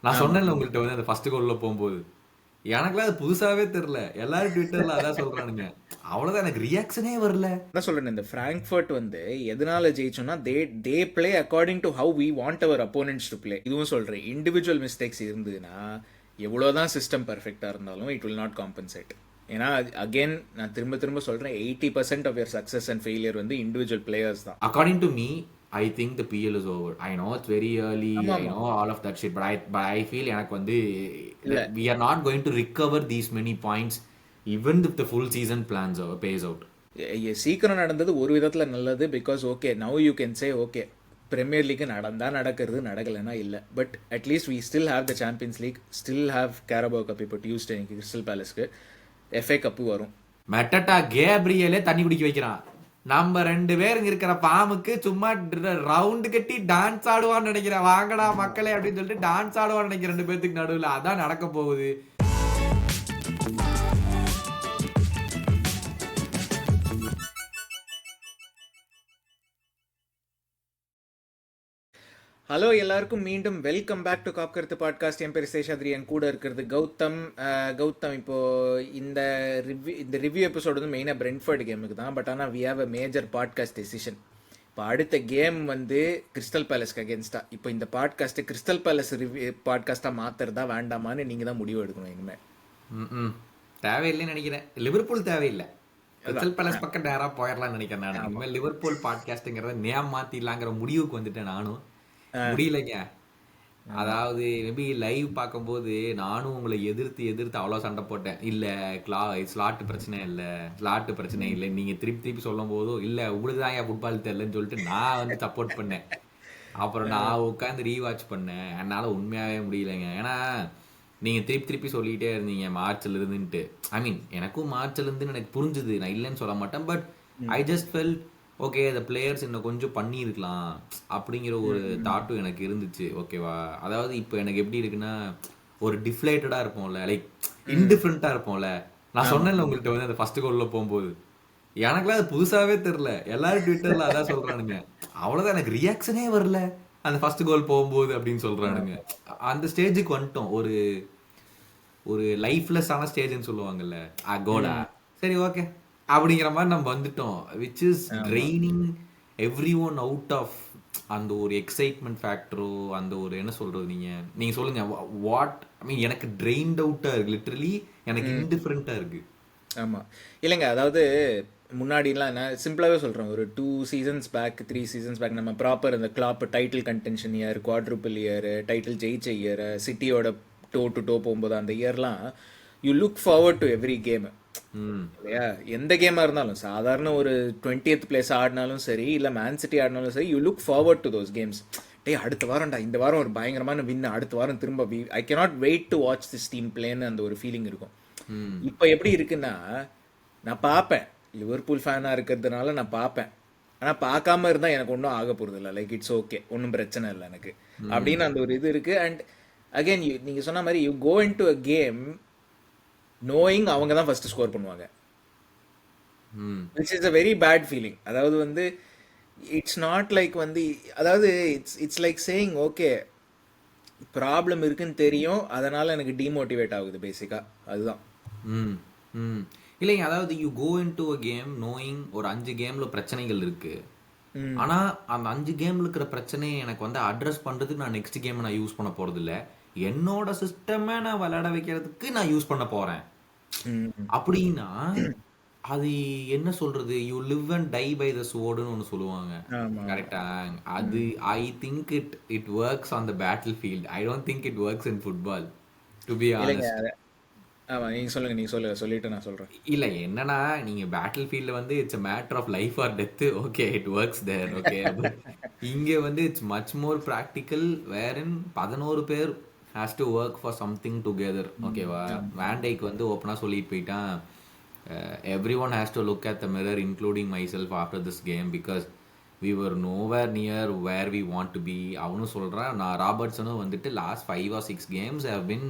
நான் ஆமா. சொன்னேன்ல உங்கள்ட்ட வந்து அந்த ஃபர்ஸ்ட் கோல்ல போகும்போது எனக்குலாம் அது புதுசாவே தெரியல. எல்லாரும் ட்விட்டர்ல அதான் சொல்றானுங்க. அவ்வளவுதான், எனக்கு ரியாக்ஷனே வரல. அதான் சொல்றேன், இந்த ஃப்ராங்க்ஃபர்ட் வந்து எதனால ஜெயிச்சோம்னா they play according to how we want our opponents to play. இதுவும் சொல்றேன், இண்டிவிஜுவல் மிஸ்டேக்ஸ் இருந்ததுன்னா எவ்வளோதான் சிஸ்டம் பர்ஃபெக்டாக இருந்தாலும் இட் வில் நாட் காம்பன்சேட். ஏன்னா அகெயின் நான் திரும்ப திரும்ப சொல்கிறேன், 80% of your success and failure வந்து இண்டிவிஜுவல் பிளேயர்ஸ் தான். According to me, I think the PL is over. I know it's very early. ஆமாம் I ஆமாம். know all of that shit. But I feel எனக்கு வந்து இல்லை we are not going to recover these many points even if the full season pays out. சீக்கிரம் நடந்தது ஒரு விதத்தில் நல்லது. Because okay, now you can say okay, premier league நடக்கிறது, நடக்கலைன்னா இல்லை. But at least we still have the champions league, still have Carabao cup. இப்போ Tuesday crystal பேலஸ்க்கு FA cup வரும். மெட்டட்டா கேப்ரியலே தண்ணி குடிக்க வைக்கிறான். நம்ம 2 பேருங்க இருக்கிற பாமுக்கு சும்மா ரவுண்டு கட்டி டான்ஸ் ஆடுவான்னு நினைக்கிறேன். வாங்கடா மக்களே அப்படின்னு சொல்லிட்டு டான்ஸ் ஆடுவான்னு நினைக்கிறேன் 2 பேத்துக்கு நடுவில். அதான் நடக்க போகுது. ஹலோ எல்லாருக்கும் மீண்டும் வெல்கம் பேக் டு காப் கருத்து பாட்காஸ்ட். என் பேர் சேஷாத்ரி, என் கூட இருக்கிறது கௌதம். கௌதம், இப்போது இந்த ரிவ்யூ எபிசோடு வந்து மெயினாக பிரென்ஃபர்ட் கேமுக்கு தான். பட் ஆனால் we have a major podcast decision. இப்போ அடுத்த கேம் வந்து கிறிஸ்டல் பேலஸ்க்கு அகேன்ஸ்டாக. இப்போ இந்த பாட்காஸ்ட்டு கிறிஸ்டல் பேலஸ் ரிவ்யூ பாட்காஸ்ட்டாக மாற்றுறதா வேண்டாமான்னு நீங்கள் தான் முடிவு எடுக்கணும். இனிமேல் தேவையில்லைன்னு நினைக்கிறேன். லிவர்பூல் தேவையில்லை. கிறிஸ்டல் பேலஸ் பக்கம் நேராக போயிடலாம்னு நினைக்கிறேன் நான். இனிமேல் லிவர்பூல் பாட்காஸ்ட்டுங்கிறத நேம் மாற்றிடலாங்கிற முடிவுக்கு வந்துட்டேன் நானும். முடியலைங்க. அதாவது மேபி லைவ் பார்க்கும்போது நானும் உங்களை எதிர்த்து அவ்வளோ சண்டை போட்டேன். இல்லை ஸ்லாட்டு பிரச்சனை இல்லை, ஸ்லாட்டு பிரச்சனை இல்லை, நீங்கள் திருப்பி சொல்லும் போதும் இல்லை உங்களுக்கு தான் ஏன் ஃபுட்பால் தெரிலன்னு சொல்லிட்டு நான் வந்து சப்போர்ட் பண்ணேன். அப்புறம் நான் உட்காந்து ரீவாட்ச் பண்ணேன். என்னால் உண்மையாகவே முடியலைங்க. ஏன்னா நீங்கள் திருப்பி சொல்லிகிட்டே இருந்தீங்க மார்ச்ல இருந்துன்ட்டு. ஐ மீன் எனக்கும் மார்ச்ல இருந்துன்னு எனக்கு புரிஞ்சுது, நான் இல்லைன்னு சொல்ல மாட்டேன். But I just felt okay, இந்த பிளேயர்ஸ் இன்னும் கொஞ்சம் பண்ணியிருக்கலாம் அப்படிங்கிற ஒரு தாட்டும் எனக்கு இருந்துச்சு. ஓகேவா, அதாவது இப்போ எனக்கு எப்படி இருக்குன்னா ஒரு டிஃப்ளேட்டடாக இருப்போம்ல, லைக் இன்டிஃப்ரெண்ட்டாக இருப்போம்ல. நான் சொன்னேன்ல உங்கள்கிட்ட வந்து அந்த ஃபர்ஸ்ட் கோலில் போகும்போது எனக்குலாம் அது புதுசாகவே தெரில. எல்லாரும் ட்விட்டரில் அதான் சொல்கிறானுங்க. அவ்வளோதான், எனக்கு ரியாக்ஷனே வரல அந்த ஃபர்ஸ்ட் கோல் போகும்போது அப்படின்னு சொல்கிறானுங்க. அந்த ஸ்டேஜுக்கு வந்துட்டோம். ஒரு ஒரு லைஃப்லெஸ்ஸான ஸ்டேஜ்னு சொல்லுவாங்கல்ல, கோடா சரி ஓகே அப்படிங்கிற மாதிரி நம்ம வந்துட்டோம். Which is training every one out of அந்த ஒரு எக்ஸைட்மெண்ட் ஃபேக்டரோ, அந்த ஒரு என்ன சொல்றது, நீங்க சொல்லுங்க வாட் ஐ மீன். எனக்கு ட்ரெயின்ட் அவுட்டா இருக்கு, லிட்டரலி எனக்கு இன்டிஃபரண்டா இருக்கு. ஆமாம், இல்லைங்க. அதாவது முன்னாடிலாம் நான் சிம்பிளாகவே சொல்கிறேன், ஒரு 2 சீசன்ஸ் பேக் 3 சீசன்ஸ் பேக் நம்ம ப்ராப்பர் இந்த club title contention year, quadruple year, title ஜெயிச்ச இயர், சிட்டியோட டோ டு டோ போகும்போது அந்த இயர்லாம் you look forward to every game இல்லையா? எந்த கேமாக இருந்தாலும், சாதாரண ஒரு 20th பிளேஸ் ஆடினாலும் சரி, இல்லை மேன் சிட்டி ஆடினாலும் சரி, you look forward to those games. டே அடுத்த வாரம்டா, இந்த வாரம் ஒரு பயங்கரமான வின், அடுத்த வாரம் திரும்ப I cannot wait to watch this team பிளேன்னு அந்த ஒரு ஃபீலிங் இருக்கும். இப்போ எப்படி இருக்குன்னா, நான் பார்ப்பேன், லிவர்பூல் ஃபேனாக இருக்கிறதுனால நான் பார்ப்பேன். ஆனால் பார்க்காம இருந்தால் எனக்கு ஒன்றும் ஆக போகிறது இல்லை. லைக் இட்ஸ் ஓகே, ஒன்றும் பிரச்சனை இல்லை எனக்கு அப்படின்னு அந்த ஒரு இது இருக்குது. அண்ட் அகெயின் நீங்கள் சொன்ன மாதிரி you go in to a game knowing அவங்க தான் ஃபர்ஸ்ட் ஸ்கோர் பண்ணுவாங்க, which is a very bad feeling. அதாவது வந்து இட்ஸ் நாட் லைக் வந்து, அதாவது it's like saying okay problem இருக்குன்னு தெரியும், அதனால எனக்கு டிமோட்டிவேட் ஆகுது பேசிக்கா. அதுதான். இல்லைங்க, அதாவது you go in to a game knowing ஒரு 5 கேம்ல பிரச்சனைகள் இருக்கு. ஆனா அந்த 5 கேம்ல இருக்கிற பிரச்சனையை எனக்கு வந்து அட்ரஸ் பண்றதுக்கு நான் நெக்ஸ்ட் கேம் நான் யூஸ் பண்ண போறது இல்லை. என்னோட சிஸ்டமை நான் விளையாட வைக்கிறதுக்கு நான் யூஸ் பண்ண போறேன். அப்படின்னா அது என்ன சொல்றது, you live and die by the சோர்டுன்னு ஒன்று சொல்லுவாங்க, கரெக்டா? அது I think it works on the battlefield. I don't think it works in football, to be honest. ஆமாம், நீங்கள் சொல்லிட்டு நான் சொல்கிறேன். இல்லை என்னன்னா, நீங்கள் பேட்டில் ஃபீல்டில் வந்து it's a matter of life or death, okay it works there, okay. But இங்கே வந்து it's much more practical, wherein 11 பேர் has to work for something together, ஓகேவா? வேண்டைக்கு வந்து ஓப்பனாக சொல்லிட்டு போயிட்டான், every one has to look at the mirror including myself after this game because we were nowhere near where we want to be. அவனும் சொல்கிறான், நான் ராபர்ட்ஸனும் வந்துட்டு last 5 or 6 games have been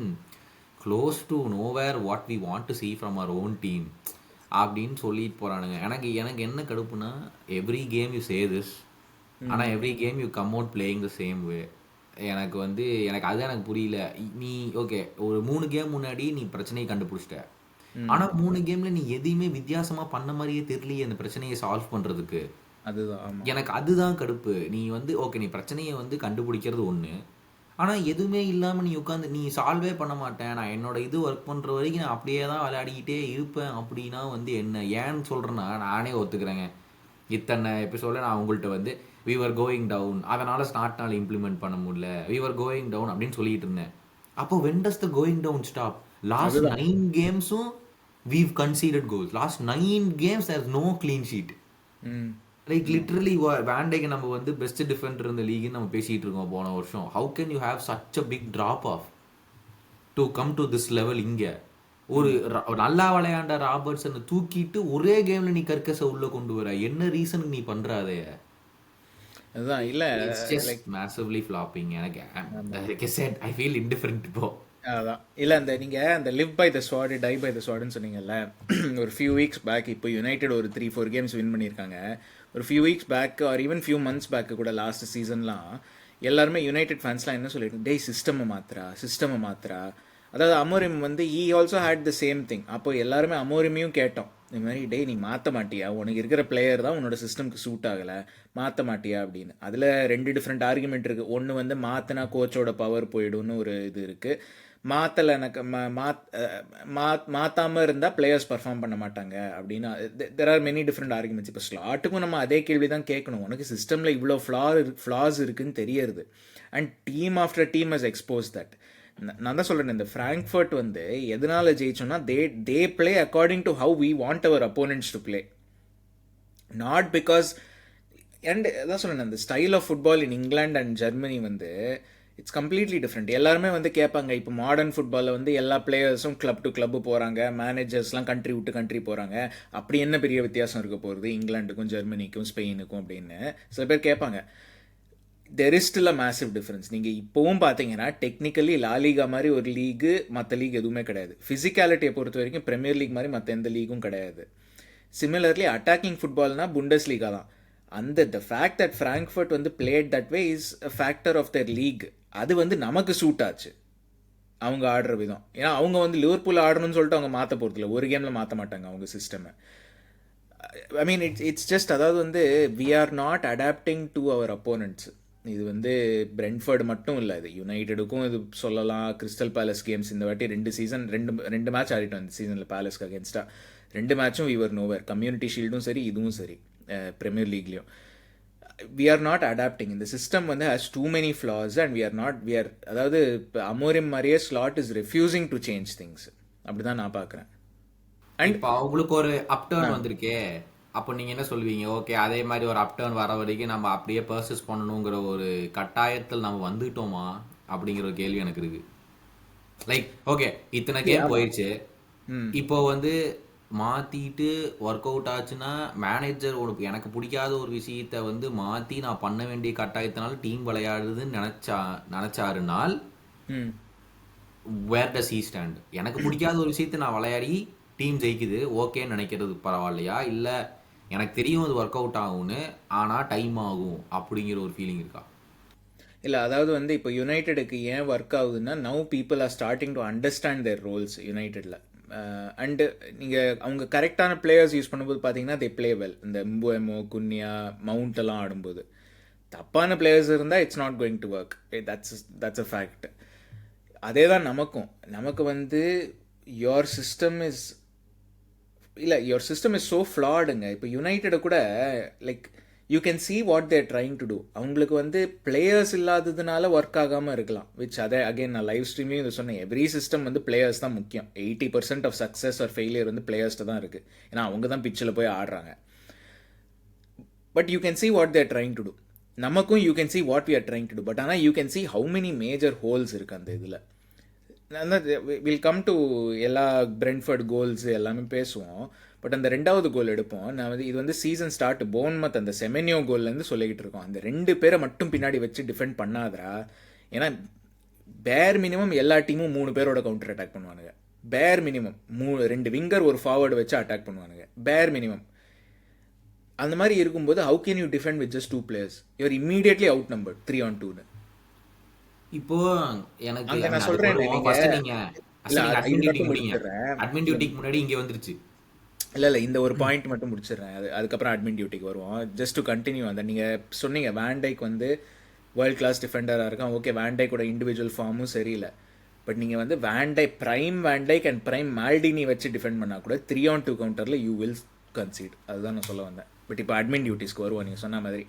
close to nowhere what we want to see from our own team அப்படின்னு சொல்லிட்டு போகிறானுங்க. எனக்கு என்ன கடுப்புனா, every game you say this, ஆனால் every game you come out playing the same way. எனக்கு வந்து எனக்கு அதுதான் எனக்கு புரியல. நீ ஓகே ஒரு 3 கேம் முன்னாடி நீ பிரச்சனையை கண்டுபிடிச்சிட்ட. ஆனா 3 கேம்ல நீ எதையுமே வித்தியாசமா பண்ண மாதிரியே தெரியலையே அந்த பிரச்சனையை சால்வ் பண்றதுக்கு. அதுதான். ஆமா. எனக்கு அதுதான் கடுப்பு. நீ வந்து ஓகே நீ பிரச்சனைய வந்து கண்டுபிடிக்கிறது ஒண்ணு. ஆனா எதுவுமே இல்லாம நீ உட்காந்து நீ சால்வே பண்ண மாட்டேன். நான் என்னோட இது ஒர்க் பண்ற வரைக்கும் நான் அப்படியே தான் விளையாடிக்கிட்டே இருப்பேன் அப்படின்னா வந்து என்ன? ஏன்னு சொல்றேன்னா நானே ஒத்துக்கிறேங்க. இத்தனை எபிசோட்ல நான் உங்கள்ட்ட வந்து வி வர் கோயிங் டவுன். அதனால ஸ்டார்ட்னால இம்ப்ளிமெண்ட் பண்ண முடியல. வி வர் கோயிங் டவுன் அப்படின்னு சொல்லிட்டு இருந்தேன். அப்போ when does the going down stop? Last அதுதான். 9 கேம்ஸும் we've conceded goals. Last 9 games there's no clean sheet. ம். லைக் லிட்டரலி வேண்டேக்கு நம்ம வந்து பெஸ்ட் டிஃபெண்டர் இந்த லீக்னு நம்ம பேசிட்டு இருக்கோம் போன வருஷம். How can you have such a big drop off to come to this level? இங்க ஒரு நல்லா விளையாண்ட ராபர்ட்ஸனை தூக்கிட்டு ஒரே கேம்ல நீ கர்கஸை உள்ள கொண்டு வர என்ன ரீசனுக்கு நீ பண்ற அதைய? அதுதான். இல்ல இட்ஸ் ஜஸ்ட் மேசிவ்லி ஃப்ளாப்பிங். எனக்கு like I said, I feel indifferent இப்போ. அதான். இல்ல அந்த நீங்க அந்த live by the sword die by the ஸ்வாட்னு சொன்னீங்கல்ல, ஒரு ஃபியூ வீக்ஸ் பேக் இப்போ யுனைடெட் ஒரு 3-4 கேம்ஸ் வின் பண்ணியிருக்காங்க. ஒரு few weeks back or even few months back கூட லாஸ்ட் சீசன்லாம் எல்லாருமே யுனைடெட் ஃபேன்ஸ்லாம் என்ன சொல்லிட்டு டேய் சிஸ்டமை மாத்துறா. அதாவது அமோரிம் வந்து he also had the same thing. அப்போ எல்லாருமே அமோரிமையும் கேட்டோம், இந்த மாதிரி டேய் நீ மாற்ற மாட்டியா, உனக்கு இருக்கிற பிளேயர் தான் உன்னோட சிஸ்டம்க்கு சூட் ஆகலை, மாற்ற மாட்டியா அப்படின்னு. அதில் 2 டிஃப்ரெண்ட் ஆர்குமெண்ட் இருக்குது. ஒன்று வந்து மாற்றினா கோச்சோட பவர் போயிடும்னு ஒரு இது இருக்குது. மாற்றலை எனக்கு மாற்றாமல் இருந்தால் பிளேயர்ஸ் பர்ஃபார்ம் பண்ண மாட்டாங்க அப்படின்னு. There are many different arguments. இப்போ ஸ்லாட்டுக்கும் நம்ம அதே கேள்வி தான் கேட்கணும். உனக்கு சிஸ்டமில் இவ்வளோ ஃப்ளாஸ் இருக்குன்னு தெரியறது. And team after team has expose that. நான் தான் சொல்கிறேன், இந்த ஃப்ராங்க்ஃபர்ட் வந்து எதனால் ஜெயிச்சோன்னா they play according to how we want our opponents to play, not because. And அதான் சொல்கிறேன், இந்த style of football in England and Germany வந்து இட்ஸ் கம்ப்ளீட்லி டிஃப்ரெண்ட். எல்லாருமே வந்து கேட்பாங்க, இப்போ மாடர்ன் ஃபுட்பாலில் வந்து எல்லா பிளேயர்ஸும் கிளப் டு கிளப்பு போகிறாங்க, மேனேஜர்ஸ்லாம் கண்ட்ரி விட்டு கண்ட்ரி போகிறாங்க. அப்படி என்ன பெரிய வித்தியாசம் இருக்க போகிறது இங்கிலாந்துக்கும் ஜெர்மனிக்கும் ஸ்பெயினுக்கும் அப்படின்னு சில பேர் கேட்பாங்க. There is still a massive difference. நீங்கள் இப்போவும் பார்த்தீங்கன்னா டெக்னிக்கலி லாலிகா மாதிரி ஒரு லீகு மற்ற லீக் எதுவுமே கிடையாது. ஃபிசிக்காலிட்டியை பொறுத்த வரைக்கும் பிரீமியர் லீக் மாதிரி மற்ற எந்த லீகும் கிடையாது. சிமிலர்லி அட்டாக்கிங் ஃபுட்பால்னா புண்டஸ் லீகா தான். த ஃபேக்ட் தட் ஃப்ராங்க்ஃபர்ட் வந்து played that way is a factor of their league. அது வந்து நமக்கு சூட் ஆச்சு அவங்க ஆடுற விதம். ஏன்னா அவங்க வந்து லிவர்பூல் ஆடணும்னு சொல்லிட்டு அவங்க மாற்ற போகிறதில்ல, ஒரு கேமில் மாற்ற மாட்டாங்க அவங்க சிஸ்டமை. ஐ மீன் இட்ஸ் ஜஸ்ட், அதாவது வந்து we are not adapting to our opponents. இது வந்து பிரென்ஃபர்டு மட்டும் இல்லை, இது யுனைடெடுக்கும் இது சொல்லலாம். கிறிஸ்டல் பேலஸ் கேம்ஸ் இந்த வாட்டி 2 மேட்ச் ஆடிட்டோம் இந்த சீசனில் பேலஸ்க்கு அகேன்ஸ்டாக. 2 மேட்சும் வி வர் நோவேர். கம்யூனிட்டி ஷீல்டும் சரி, இதுவும் சரி, பிரீமியர் லீக்லேயும். We are not adapting. இந்த சிஸ்டம் வந்து has too many flaws and we are அதாவது இப்போ அமோரிம் மாதிரியே Slot is refusing to change things. அப்படி தான் நான் பார்க்குறேன். அண்ட் இப்போ அவங்களுக்கு ஒரு அப்டர்ன் வந்திருக்கே, அப்போ நீங்கள் என்ன சொல்லுவீங்க? ஓகே அதே மாதிரி ஒரு அப்டர்ன் வர வரைக்கும் நம்ம அப்படியே பர்சஸ் பண்ணணுங்கிற ஒரு கட்டாயத்தில் நம்ம வந்துட்டோமா அப்படிங்கிற ஒரு கேள்வி எனக்கு இருக்கு. லைக் ஓகே இத்தனை கேம் போயிடுச்சு, இப்போ வந்து மாற்றிட்டு ஒர்க் அவுட் ஆச்சுன்னா மேனேஜர் எனக்கு பிடிக்காத ஒரு விஷயத்த வந்து மாற்றி நான் பண்ண வேண்டிய கட்டாயத்தினால டீம் விளையாடுதுன்னு நினச்சாருனால் வேர் டஸ் ஹீ ஸ்டாண்ட்? எனக்கு பிடிக்காத ஒரு விஷயத்த நான் விளையாடி டீம் ஜெயிக்குது ஓகேன்னு நினைக்கிறது பரவாயில்லையா, இல்லை எனக்கு தெரியும் அது ஒர்க் அவுட் ஆகும்னு ஆனால் டைம் ஆகும் அப்படிங்கிற ஒரு ஃபீலிங் இருக்கா? இல்லை, அதாவது வந்து இப்போ யுனைடெடுக்கு ஏன் ஒர்க் ஆகுதுன்னா now people are starting to understand their roles யுனைடெடில். அண்டு நீங்கள் அவங்க கரெக்டான பிளேயர்ஸ் யூஸ் பண்ணும்போது பார்த்தீங்கன்னா தே பிளே வெல். இந்த எம்புஎமோ குன்யா மவுண்ட் எல்லாம் ஆடும்போது தப்பான பிளேயர்ஸ் இருந்தால் it's not going to work. That's a fact. அதே தான் நமக்கு வந்து யோர் சிஸ்டம் இஸ் ஸோ ஃப்ளாடுங்க. இப்போ யுனைடெடை கூட like you can see what they're trying to do. அவங்களுக்கு வந்து பிளேயர்ஸ் இல்லாததுனால ஒர்க் ஆகாமல் இருக்கலாம். அதே அகைன் நான் லைவ் ஸ்ட்ரீம்லேயும் இது சொன்னேன், எவ்ரி சிஸ்டம் வந்து பிளேயர்ஸ் தான் முக்கியம். 80% ஆஃப் சக்ஸஸ் ஆர் ஃபெயிலியர் வந்து பிளேயர்ஸ்ட்டு தான் இருக்குது. ஏன்னா அவங்க தான் பிச்சில் போய் ஆடுறாங்க. But you can see what they're trying to do. நமக்கும் you can see what we are trying to do. But ஆனால் you can see how many major holes இருக்குது அந்த இதில். வில் கம் டு எல்லா பிரென்ஃபர்ட் கோல்ஸ் எல்லாமே பேசுவோம். But அந்த 2வது கோல் எடுப்போம். நான் வந்து இது வந்து சீசன் ஸ்டார்ட் போன்மத் அந்த செமெனியோ கோல்லேருந்து சொல்லிக்கிட்டு இருக்கோம். அந்த 2 பேரை மட்டும் பின்னாடி வச்சு டிஃபெண்ட் பண்ணாதரா. ஏன்னா பேர் மினிமம் எல்லா டீமும் 3 பேரோட கவுண்டர் அட்டாக் பண்ணுவானுங்க. பேர் மினிமம் 2 விங்கர் ஒரு ஃபார்வர்டு வச்சு அட்டாக் பண்ணுவானுங்க. பேர் மினிமம். அந்த மாதிரி இருக்கும்போது how can you defend with just 2 players? You're immediately out number 3 on 2. இப்போ எனக்கு அங்க நான் அது சொல்றேன் வருவோம். நீங்க. ஃபர்ஸ்ட் நீங்க இல்ல அட்மின் இது டியூட்டிக்கு மட்டும் முடிங்க. முடிச்சிடுறேன். அட்மின் இல்ல டியூட்டிக்கு முன்னாடி இங்க வந்துருச்சு. இல்ல இந்த ஒரு பாயிண்ட் மட்டும் முடிச்சிடுறேன். அதுக்கப்புறம் அட்மின் டியூட்டிக்கு வருவோம். ஜஸ்ட் டு கண்டினியூ அந்த நீங்க சொன்னீங்க வேண்டைக் வந்து வேர்ல்ட் கிளாஸ் டிஃபெண்டராக இருக்கான். ஓகே, வேண்டைக்கோட இண்டிவிஜுவல் ஃபார்மும் சரியில்லை. பட் நீங்கள் வந்து பிரைம் வேண்டைக் அண்ட் பிரைம் மால்டினி வச்சு டிஃபெண்ட் பண்ணால் கூட 3-on-2 கவுண்டரில் யூ வில் கன்சீட். அதுதான் நான் சொல்ல வந்தேன். பட் இப்போ அட்மின் டியூட்டிஸ்க்கு வருவோம். நீங்கள் சொன்ன மாதிரி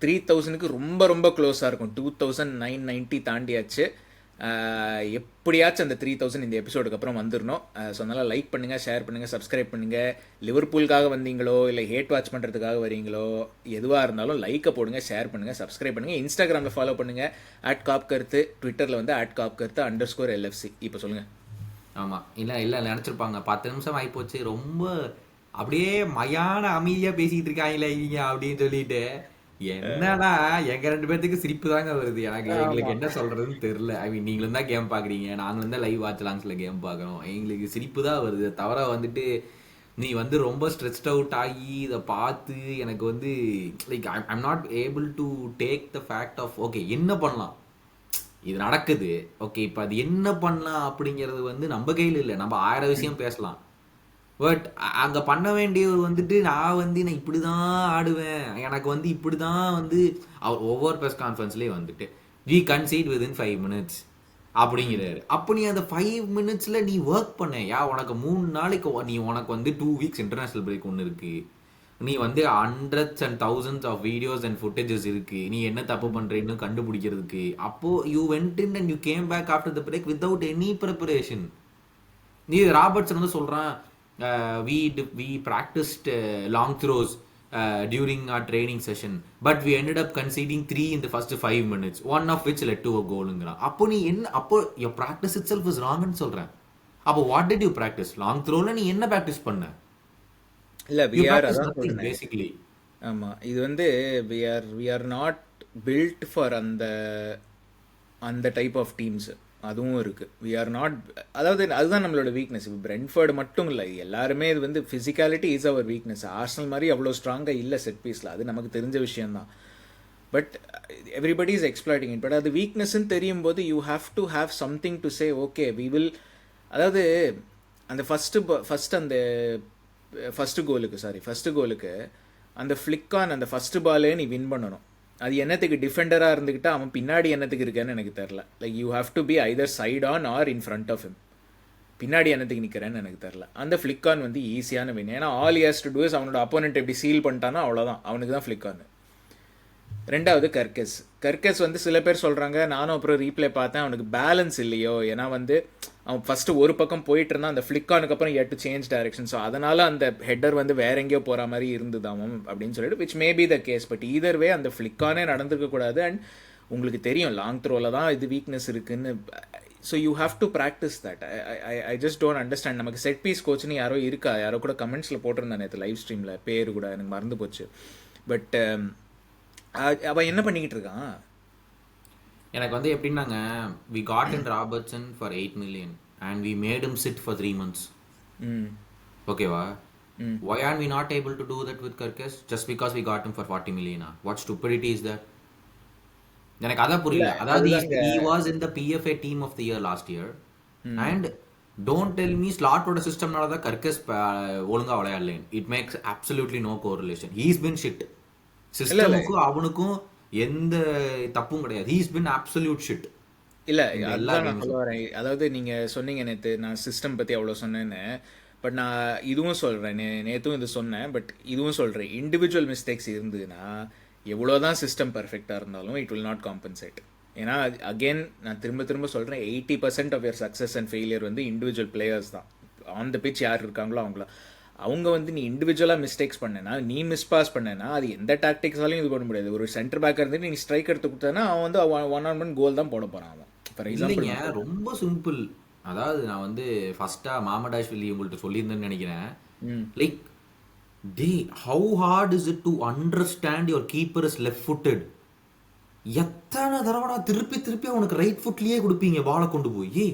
3000க்கு ரொம்ப ரொம்ப க்ளோஸாக இருக்கும். 2990 தாண்டியாச்சு. எப்படியாச்சும் அந்த 3000 இந்த எபிசோடுக்கு அப்புறம் வந்துடணும். ஸோ அதனால் லைக் பண்ணுங்கள், ஷேர் பண்ணுங்கள், சப்ஸ்கிரைப் பண்ணுங்கள். லிவர்பூலுக்காக வந்தீங்களோ இல்லை ஹேட் வாட்ச் பண்ணுறதுக்காக வரீங்களோ எதுவாக இருந்தாலும் லைக்கை போடுங்க, ஷேர் பண்ணுங்கள், சப்ஸ்கிரைப் பண்ணுங்கள். இன்ஸ்டாகிராமில் ஃபாலோ பண்ணுங்கள் @காப்கருத்து, ட்விட்டரில் வந்து @காப்கருத்து _LFC. இப்போ சொல்லுங்கள். ஆமாம், இல்லை நினச்சிருப்பாங்க 10 நிமிஷம் ஆகிப்போச்சு, ரொம்ப அப்படியே மயான அமைதியாக பேசிகிட்டு இருக்காங்களே இவங்க அப்படின்னு சொல்லிட்டு. என்னடா எங்க 2 பேர்த்துக்கு சிரிப்பு தாங்க வருது. எங்களுக்கு என்ன சொல்றதுன்னு தெரியல. ஐ மீன், நீங்களும் தான் கேம் பாக்குறீங்க, நாங்களும் தான் லைவ் வாட்ச் லாங்ஸ்ல கேம் பாக்குறோம். எங்களுக்கு சிரிப்பு தான் வருது தவிர வந்துட்டு நீ வந்து ரொம்ப ஸ்ட்ரெஸ்ட் அவுட் ஆகி இதை பார்த்து எனக்கு வந்து like I'm not able to take the fact of okay என்ன பண்ணலாம், இது நடக்குது, ஓகே இப்போ அது என்ன பண்ணலாம் அப்படிங்கிறது வந்து நம்ம கையில் இல்லை. நம்ம 1000 விஷயம் பேசலாம். பட் அங்கே பண்ண வேண்டியது வந்துட்டு நான் இப்படி தான் ஆடுவேன், எனக்கு வந்து இப்படி தான் வந்து அவர் ஒவ்வொரு ப்ரெஸ் கான்ஃபரன்ஸ்லேயே வந்துட்டு வி கன்சீட் வித்தின் 5 minutes அப்படிங்கிறாரு. அப்போ நீ அந்த 5 minutesல நீ ஒர்க் பண்ண. உனக்கு 3 நாளைக்கு நீ உனக்கு வந்து 2 weeks இன்டர்நேஷனல் பிரேக் ஒன்று இருக்கு. நீ வந்து hundreds and thousands of videos and footages இருக்கு. நீ என்ன தப்பு பண்றேன்னு கண்டுபிடிக்கிறதுக்கு. அப்போ you went in and you came back after the break without any preparation. நீ ராபர்ட்சன் வந்து சொல்றான், we practiced long throws during our training session, but we ended up conceding 3 in the first 5 minutes, one of which led to a goal-ங்கறான். அப்போ நீ என்ன, அப்போ your practice itself is wrong ன்னு சொல்றேன். அப்போ what did you practice? long throwல நீ என்ன practice பண்ண? இல்ல You we are practice அதான் nothing சொல்றேன். basically. ஆமா, இது வந்து we are not built for அந்த டைப் ஆஃப் டீம்ஸ். அதுவும் இருக்குது. வி ஆர் நாட், அதாவது அதுதான் நம்மளோட வீக்னஸ். இப்போ பிரென்ஃபர்டு மட்டும் இல்லை, எல்லாருமே இது வந்து physicality is our weakness. Arsenal மாதிரி அவ்வளோ ஸ்ட்ராங்காக இல்லை செட் பீஸில், அது நமக்கு தெரிஞ்ச விஷயந்தான். But everybody is exploiting it. But அது வீக்னஸ்ன்னு தெரியும் போது you have to have something to say okay we will. அதாவது அந்த ஃபஸ்ட்டு கோலுக்கு அந்த ஃப்ளிக் ஆன் அந்த ஃபஸ்ட்டு பாலே நீ வின் பண்ணணும். அது என்னத்துக்கு டிஃபெண்டராக இருந்துக்கிட்டா அவன் பின்னாடி என்னத்துக்கு இருக்கான்னு எனக்கு தெரில. Like you have to be either side on or in front of him. பின்னாடி என்னத்துக்கு நிற்கிறேன்னு எனக்கு தெரில. அந்த ஃப்ளிக் ஆன் வந்து ஈஸியான வின். ஏன்னா all he has to do is அவனோட அப்போனண்ட் எப்படி சீல் பண்ணிட்டானோ அவ்வளோதான், அவனுக்கு தான் ஃப்ளிக் ஆன். ரெண்டாவது கர்கஸ் வந்து சில பேர் சொல்கிறாங்க, நானும் அப்புறம் ரீப்ளே பார்த்தேன், அவனுக்கு பேலன்ஸ் இல்லையோ. ஏன்னா வந்து அவன் ஃபஸ்ட்டு ஒரு பக்கம் போயிட்டு இருந்தான், அந்த ஃப்ளிக் ஆனுக்கு அப்புறம் டு சேஞ்ச் டைரக்ஷன். ஸோ அதனால் அந்த ஹெட்டர் வந்து வேற எங்கேயோ போகிற மாதிரி இருந்தது அவன் அப்படின்னு சொல்லிட்டு, which may be the case. But either way அந்த ஃப்ளிக் ஆனே நடந்துருக்கக்கூடாது. அண்ட் உங்களுக்கு தெரியும் லாங் த்ரோவில் தான் இது வீக்னஸ் இருக்குன்னு. So you have to practice that. I just don't understand. நமக்கு செட் பீஸ் கோச்சுன்னு யாரோ கூட கமெண்ட்ஸில் போட்டிருந்தேன் நேற்று லைவ் ஸ்ட்ரீமில், பேர் கூட எனக்கு மறந்து போச்சு. பட் அவன் என்ன பண்ணிக்கிட்டு இருக்கான்? எனக்கு வந்து எப்படின்னாங்க, we got in Robertson for 8 million and we made him sit for 3 months. ஓகேவா? Why are we not able to do that with Kyrgios just because we got him for 40 million? What stupidity is that? எனக்கு அதான் புரியல. அதாவது he was in the PFA team of the year last year and don't tell me ஸ்லாட்டோட சிஸ்டம்னால தான் கர்கஸ் ஒழுங்கா விளையாடல. It makes absolutely no correlation. He's been shit. சிஸ்டமுக்கும் அவனுக்கும் எந்த தப்பும் கிடையாது. He's been absolute shit. இல்லை அதுதான் நான் சொல்ல வரேன். அதாவது நீங்கள் சொன்னீங்க நேற்று நான் சிஸ்டம் பற்றி அவ்வளோ சொன்னேன்னு. பட் நான் இதுவும் சொல்கிறேன், நேற்றும் இது சொன்னேன், பட் இதுவும் சொல்கிறேன். இண்டிவிஜுவல் மிஸ்டேக்ஸ் இருந்ததுன்னா எவ்வளோதான் சிஸ்டம் பர்ஃபெக்டாக இருந்தாலும் இட் வில் நாட் காம்பன்சேட். ஏன்னா அகெயின் நான் திரும்ப சொல்கிறேன், 80% of your success and failure வந்து இண்டிவிஜுவல் பிளேயர்ஸ் தான். ஆன் த பிச் யார் இருக்காங்களோ அவங்க வந்து நீ இண்டிவிஜுவலாக மிஸ்டேக்ஸ் பண்ணேன்னா, நீ மிஸ்பாஸ் பண்ணேன்னா அது எந்த டாக்டிக்ஸாலையும் இது பண்ண முடியாது. ஒரு சென்டர் பேக்காக இருந்து நீ ஸ்ட்ரைக் எடுத்து கொடுத்தனா அவன் வந்து 1-on-1 கோல் தான் போட போகிறான் அவன். ஃபார் எக்ஸாம்பிள் ரொம்ப சிம்பிள். அதாவது நான் வந்து ஃபர்ஸ்ட்டாக மாமடாஷ்வில்லி உங்கள்கிட்ட சொல்லியிருந்தேன்னு நினைக்கிறேன். Like how heart is it to understand your keeper is left footed. எத்தனை தடவை திருப்பி அவனுக்கு ரைட் ஃபுட்லயே கொடுப்பீங்க பாலை கொண்டு போய்.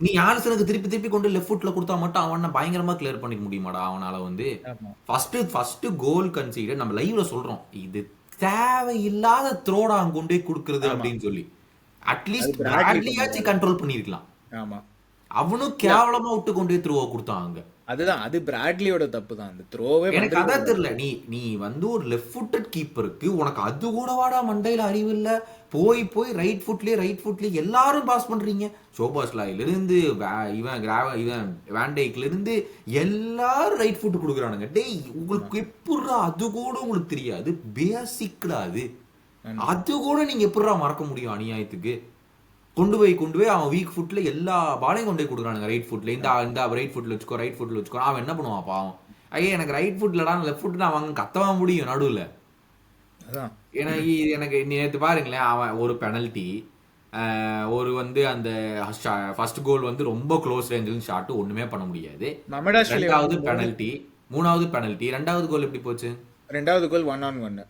நீ ஆலிசனுக்கு திருப்பி கொண்டு லெஃப்ட் ஃபுட்ல கொடுத்தா மட்டும் அவனை பயங்கரமா கிளியர் பண்ணிக்க முடியுமாடா அவனால வந்து? ஃபர்ஸ்ட் கோல் கன்சீடர் நம்ம லைவ்ல சொல்றோம், இது தேவையில்லாத த்ரோடா கொண்டே கொடுக்கறது அப்படின்னு சொல்லி. அட்லீஸ்ட் பிராட்லி பிராட்லியாச்சும் கண்ட்ரோல் பண்ணிருக்கலாம். ஆமா, அவனும் கேவலமா விட்டு கொண்டு போய் த்ரோவை கொடுத்தாங்க. அதுதான் அது பிராட்லியோட தப்பு தான். அந்த த்ரோவே எனக்கு அதான் தெரியல. நீ நீ வந்து ஒரு லெஃப்ட் ஃபுட்டட் கீப்பருக்கு உனக்கு அது கூட வாடா மண்டையில அறிவு இல்ல. போய் போய் ரைட் ஃபுட்லயே எல்லாரும் பாஸ் பண்றீங்க. சோபாஸ்லாயில இருந்து இவன் வேண்டைக்ல இருந்து எல்லாரும் ரைட் ஃபுட் கொடுக்குறானுங்க. டேய் உங்களுக்கு எப்படிடா அது கூட உங்களுக்கு தெரியாது? பேசிக்டா அது. அது கூட நீங்க எப்படிடா மறக்க முடியும் அநியாயத்துக்கு? கொண்டு போய் அவன் வீக் ஃபுட்ல எல்லா பாலையும் கொண்டு போய் கொடுக்குறானுங்க. ரைட் ஃபுட்ல இந்த ரைட் ஃபுட்ல வச்சுக்கோ. அவன் என்ன பண்ணுவான் பாவம்? ஐயா எனக்கு ரைட் ஃபுட்லடா லெஃப்ட் ஃபுட் நான் அவங்க கத்தவா முடியும் நடுவில். ஏன்னா எனக்கு நேற்று பாருங்களேன், அவன் ஒரு பெனல்ட்டி, ஒரு வந்து அந்த ஃபர்ஸ்ட் கோல் வந்து ரொம்ப க்ளோஸ் ரேஞ்சில் ஷாட் ஒண்ணுமே பண்ண முடியாது. ரெண்டாவது பெனல்ட்டி, மூணாவது பெனல்ட்டி, ரெண்டாவது கோல் எப்படி போச்சு? ரெண்டாவது கோல் 1-on-1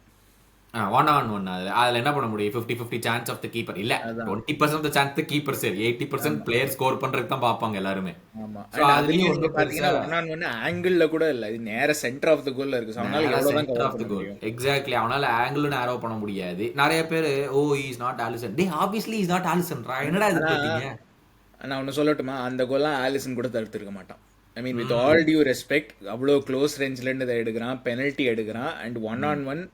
1-on-1. அதுல என்ன பண்ண முடியும்? 50-50 சான்ஸ் ஆஃப் த கீப்பர் இல்ல, 20% of the chance the keeper சரி, 80% பிளேயர் ஸ்கோர் பண்றதுக்கு தான் பாப்பாங்க எல்லாருமே. ஆமா, அதுலயும் வந்து பாத்தீங்கன்னா 1-on-1 ஆங்கிள்ல கூட இல்ல, இது நேரா சென்டர் ஆஃப் தி கோல்ல இருக்கு. அவனால எவ்வளவுதான் கவர் பண்ண முடியும்? எக்ஸாக்ட்லி, அவனால ஆங்கிள் நேரோ பண்ண முடியாது. நிறைய பேர் ஓ இஸ் நாட் ஆலிசன். டேய் ஆப்வியஸ்லி இஸ் நாட் ஆலிசன். என்னடா இது கேட்டீங்க? நான் ஒன்னு சொல்லட்டுமா, அந்த கோல்லாம் ஆலிசன் கூட தடுத்திருக்க மாட்டான். I mean with all due respect, அவ்வளோ க்ளோஸ் ரேஞ்சில இருந்து எடுக்கிறான், பெனல்ட்டி எடுக்கிறான், அண்ட் 1-on-1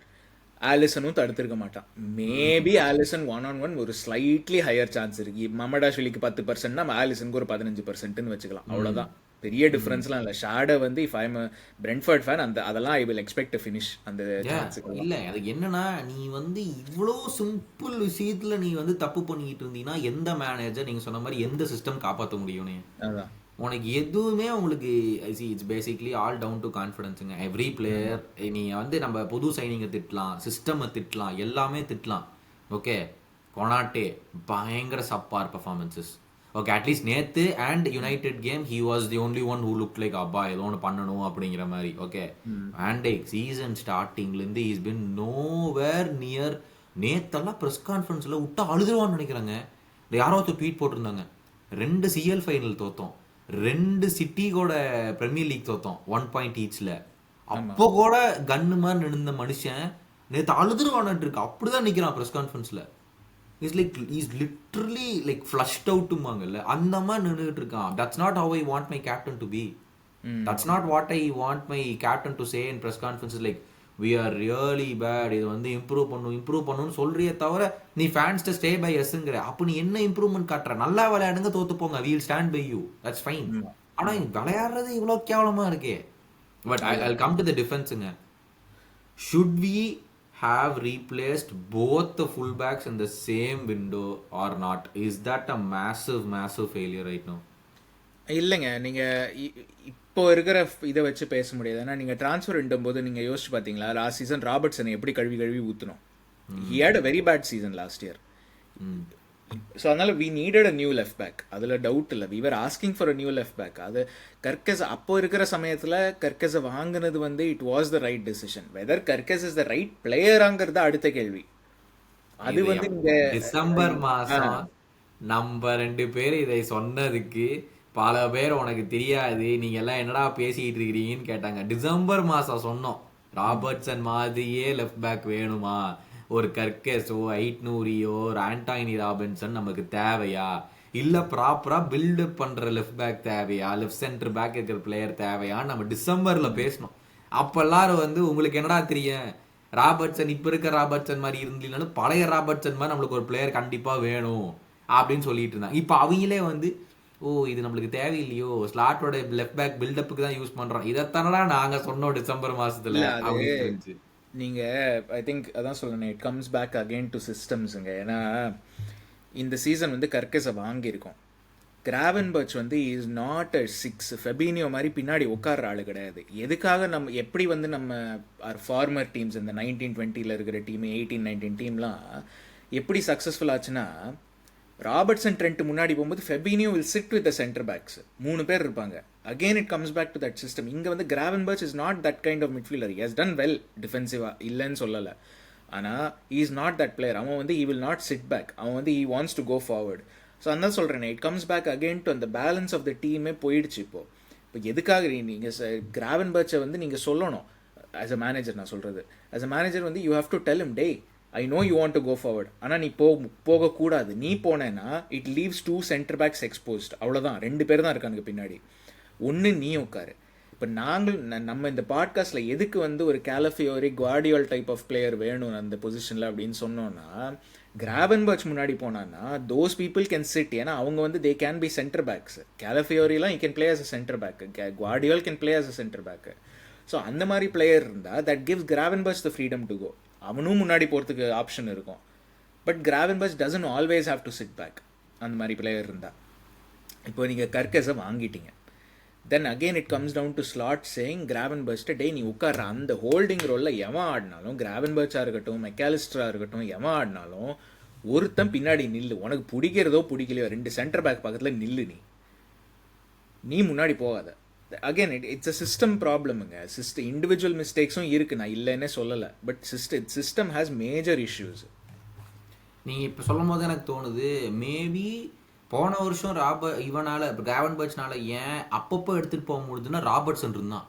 ஆலிசனும் தடுத்திருக்க மாட்டான். மேபி ஆலிசன் 1-on-1 ஒரு ஸ்லைட்லி ஹையர் சான்ஸ் இருக்கு. மமடாஷ்விலிக்கு 10%னா ஆலிசனுக்கு ஒரு 15%ன்னு வச்சுக்கலாம். அவ்வளவுதான், பெரிய டிஃபரன்ஸ்லாம் இல்லை. ஷாடை வந்து இஃப் ஐம் பிரென்ஃபர்ட் ஃபேன், அதெல்லாம் I will expect to finish அந்த சான்ஸுக்கு. இல்லை அது என்னன்னா, நீ வந்து இவ்வளோ சிம்பிள் விஷயத்துல நீ வந்து தப்பு பண்ணிக்கிட்டு இருந்தீங்கன்னா எந்த மேனேஜர் நீங்க சொன்ன மாதிரி எந்த சிஸ்டம் காப்பாற்ற முடியும்னு? அதான் உனக்கு எதுவுமே உங்களுக்கு it's basically all down to கான்ஃபிடன்ஸுங்க. எவ்ரி பிளேயர் நீங்கள் வந்து நம்ம புது சைனிங்கை திட்டலாம், சிஸ்டமை திட்டலாம், எல்லாமே திட்டலாம். ஓகே, கொனாட்டே பயங்கர சப்பார் பர்ஃபார்மன்ஸஸ். ஓகே, அட்லீஸ்ட் நேத்து and United game he was the only one who look like அப்பா ஏதோ ஒன்று பண்ணணும் அப்படிங்கிற மாதிரி. ஓகே, வேண்டேக் சீசன் ஸ்டார்டிங்லேருந்து இஸ் பின் நோவேர் நியர். நேத்தெல்லாம் ப்ரெஸ் கான்ஃபரன்ஸில் விட்டா அழுதுருவான்னு நினைக்கிறாங்க. யாரோ ஒருத்தர் ட்வீட் போட்டிருந்தாங்க, 2 CL ஃபைனல் தோத்தோம், 2 சிட்டி கூட பிரீமியர் லீக் தோத்தோம், 1 பாயிண்ட் ஈச்ல. அப்போ கூட கன்னு மாதிரி நின்ற மனுஷன் நேற்று அழுதுருவான்னு இருக்கு. அப்படிதான் நிற்கிறான் ப்ரெஸ் கான்ஃபரன்ஸ்ல. Is like is literally like flushed அவுட்டுமாங்கல்ல, அந்த மாதிரி நின்றுட்டு இருக்கான். That's not how I want my captain to be. That's not what I want my captain to say in press conference. Like we are really bad, இது வந்து improve பண்ணணும்னு சொல்றியே தவிர நீ ஃபேன்ஸ்ட ஸ்டே பை எஸ்ங்கிற. அப்போ நீ என்ன இம்ப்ரூவ்மெண்ட் காட்டுற? நல்லா விளையாடுங்க, தோத்து போங்க, we will stand by you, that's fine. ஆனா விளையாடுறது இவ்வளோ கேவலமா இருக்கே. But I'll come to the defenseங்க. should we have replaced both the fullbacks in the same window or not? Is that a massive failure right now? இல்லைங்க, நீங்கள் இப்போ இருக்கிற இதை வச்சு பேச முடியாது. ஏன்னா நீங்கள் ட்ரான்ஸ்ஃபர் போது நீங்கள் யோசிச்சு பார்த்தீங்களா, லாஸ்ட் சீசன் ராபர்ட்சனை எப்படி கழுவி ஊற்றணும்? He had a very bad season last year. So அதனால் we needed a new left back, அதில் டவுட் இல்லை. We were asking for a new left back. அது கர்கஸ் அப்போ இருக்கிற சமயத்தில் கர்கஸை வாங்கினது வந்து it was the right decision. Whether Kerkez is the right பிளேயராங்கிறது அடுத்த கேள்வி. அது வந்து நீங்கள் டிசம்பர் மாதம் நம்ம 2 பேர் இதை சொன்னதுக்கு பல பேர் உனக்கு தெரியாது, நீங்க எல்லாம் என்னடா பேசிட்டு இருக்கிறீங்கன்னு கேட்டாங்க. டிசம்பர் மாசம் சொன்னோம், ராபர்ட்சன் மாதிரியே லெஃப்ட் பேக் வேணுமா, ஒரு கர்கஸோ ஐட்னூரியோ ஒரு ஆண்டானி ராபின்சன் நமக்கு தேவையா, இல்ல ப்ராப்பரா பில்டப் பண்ற லெஃப்ட் பேக் தேவையா, லெஃப்ட் சென்டர் பேக் இருக்கிற பிளேயர் தேவையான்னு நம்ம டிசம்பர்ல பேசணும். அப்ப எல்லாரும் வந்து உங்களுக்கு என்னடா தெரியும், ராபர்ட்சன் இப்ப இருக்க ராபர்ட்சன் மாதிரி இருந்தீங்கன்னாலும் பழைய ராபர்ட்சன் மாதிரி நம்மளுக்கு ஒரு பிளேயர் கண்டிப்பா வேணும் அப்படின்னு சொல்லிட்டு இருந்தாங்க. இப்ப அவங்களே வந்து ஓ இது நம்மளுக்கு தேவையில்லையோ, ஸ்லாட்டோட லெஃப்ட் பேக் பில்டப்புக்கு தான் யூஸ் பண்றோம், இதைத்தானடா நாங்க சொன்னோம் டிசம்பர் மாசத்துல. நீங்க ஐ திங்க் அதான் சொல்லணும், it comes back again to சிஸ்டம்ஸுங்க. ஏன்னா இந்த சீசன் வந்து கர்கஸை வாங்கியிருக்கோம். கிராவன்பர்ச் வந்து இஸ் நாட் அ 6 ஃபெபினியோ மாதிரி பின்னாடி உட்கார்ற ஆளு கிடையாது. எதுக்காக நம்ம எப்படி வந்து நம்ம ஃபார்மர் டீம்ஸ் இந்த 1920 இருக்கிற டீம் 18-19 டீம்லாம் எப்படி சக்ஸஸ்ஃபுல் ஆச்சுன்னா, ராபர்ட்சன் ட்ரெண்ட் முன்னாடி போகும்போது Fabinho will sit with the centre backs, 3 பேர் இருப்பாங்க. Again it comes back to that system. இங்கே வந்து Gravenberch is not that kind of midfielder. He has done well டிஃபென்சிவாக, இல்லைன்னு சொல்லலை. ஆனால் he is not that player. அவன் வந்து he will not sit back, அவன் வந்து he wants to go forward. So அதான் சொல்கிறேன், it comes back again to அந்த பேலன்ஸ் ஆஃப் த டீமே போயிடுச்சு. இப்போ எதுக்காக நீங்கள் கிராவன்பர்ச்சை வந்து நீங்கள் சொல்லணும் ஆஸ் அ மேனேஜர். நான் சொல்கிறது ஆஸ் அ மேனேஜர் வந்து you have to tell him, they I know you want to go forward, ஆனால் நீ போகக்கூடாது. நீ போனேன்னா it leaves 2 centre backs exposed. அவ்வளோதான், 2 பேர் தான் இருக்கானுங்க பின்னாடி. ஒன்று நீ உட்காரு. இப்போ நம்ம இந்த பாட்காஸ்ட்டில் எதுக்கு வந்து ஒரு கேலஃபியோரி குவார்டியோல் டைப் ஆஃப் பிளேயர் வேணும் அந்த பொசிஷனில் அப்படின்னு சொன்னோன்னா, கிராவன்பர்ச் முன்னாடி போனான்னா தோஸ் பீப்புள் கேன் சிட். ஏன்னா அவங்க வந்து they can be centre backs. கேலஃபியோரிலாம் you can play as a centre back, Gvardiol can play as a centre back. So அந்த மாதிரி பிளேயர் இருந்தால் that gives Gravenberch the freedom to go. அவனும் முன்னாடி போகிறதுக்கு ஆப்ஷன் இருக்கும். But Gravenberch doesn't always have to sit back. அந்த மாதிரி player இருந்தால் இப்போ நீங்கள் கர்கஸை வாங்கிட்டீங்க, then again it comes down to Slot saying கிராவன்பர்ச்ட்ட டே நீ உட்கார்ற அந்த ஹோல்டிங் ரோலில் எவன் ஆடினாலும், கிராவன்பர்ச்சாக இருக்கட்டும் மெக்காலிஸ்டராக இருக்கட்டும், எவன் ஆடினாலும் ஒருத்தன் பின்னாடி நில்லு. உனக்கு பிடிக்கிறதோ பிடிக்கலையோ 2 சென்டர் பேக் பக்கத்தில் நில்லு. நீ முன்னாடி போகாத. அகெயின் இட்ஸ் அ சிஸ்டம் ப்ராப்ளமுங்க. இண்டிவிஜுவல் மிஸ்டேக்ஸும் இருக்குது, நான் இல்லைன்னே சொல்லலை. But system has major issues. நீங்கள் இப்போ சொல்லும் போது எனக்கு தோணுது, மேபி போன வருஷம் இவனால் இப்போ கிராவன்பர்ச்னால ஏன் அப்பப்போ எடுத்துகிட்டு போக முடியுதுன்னா ராபர்ட்சன் இருந்தான்.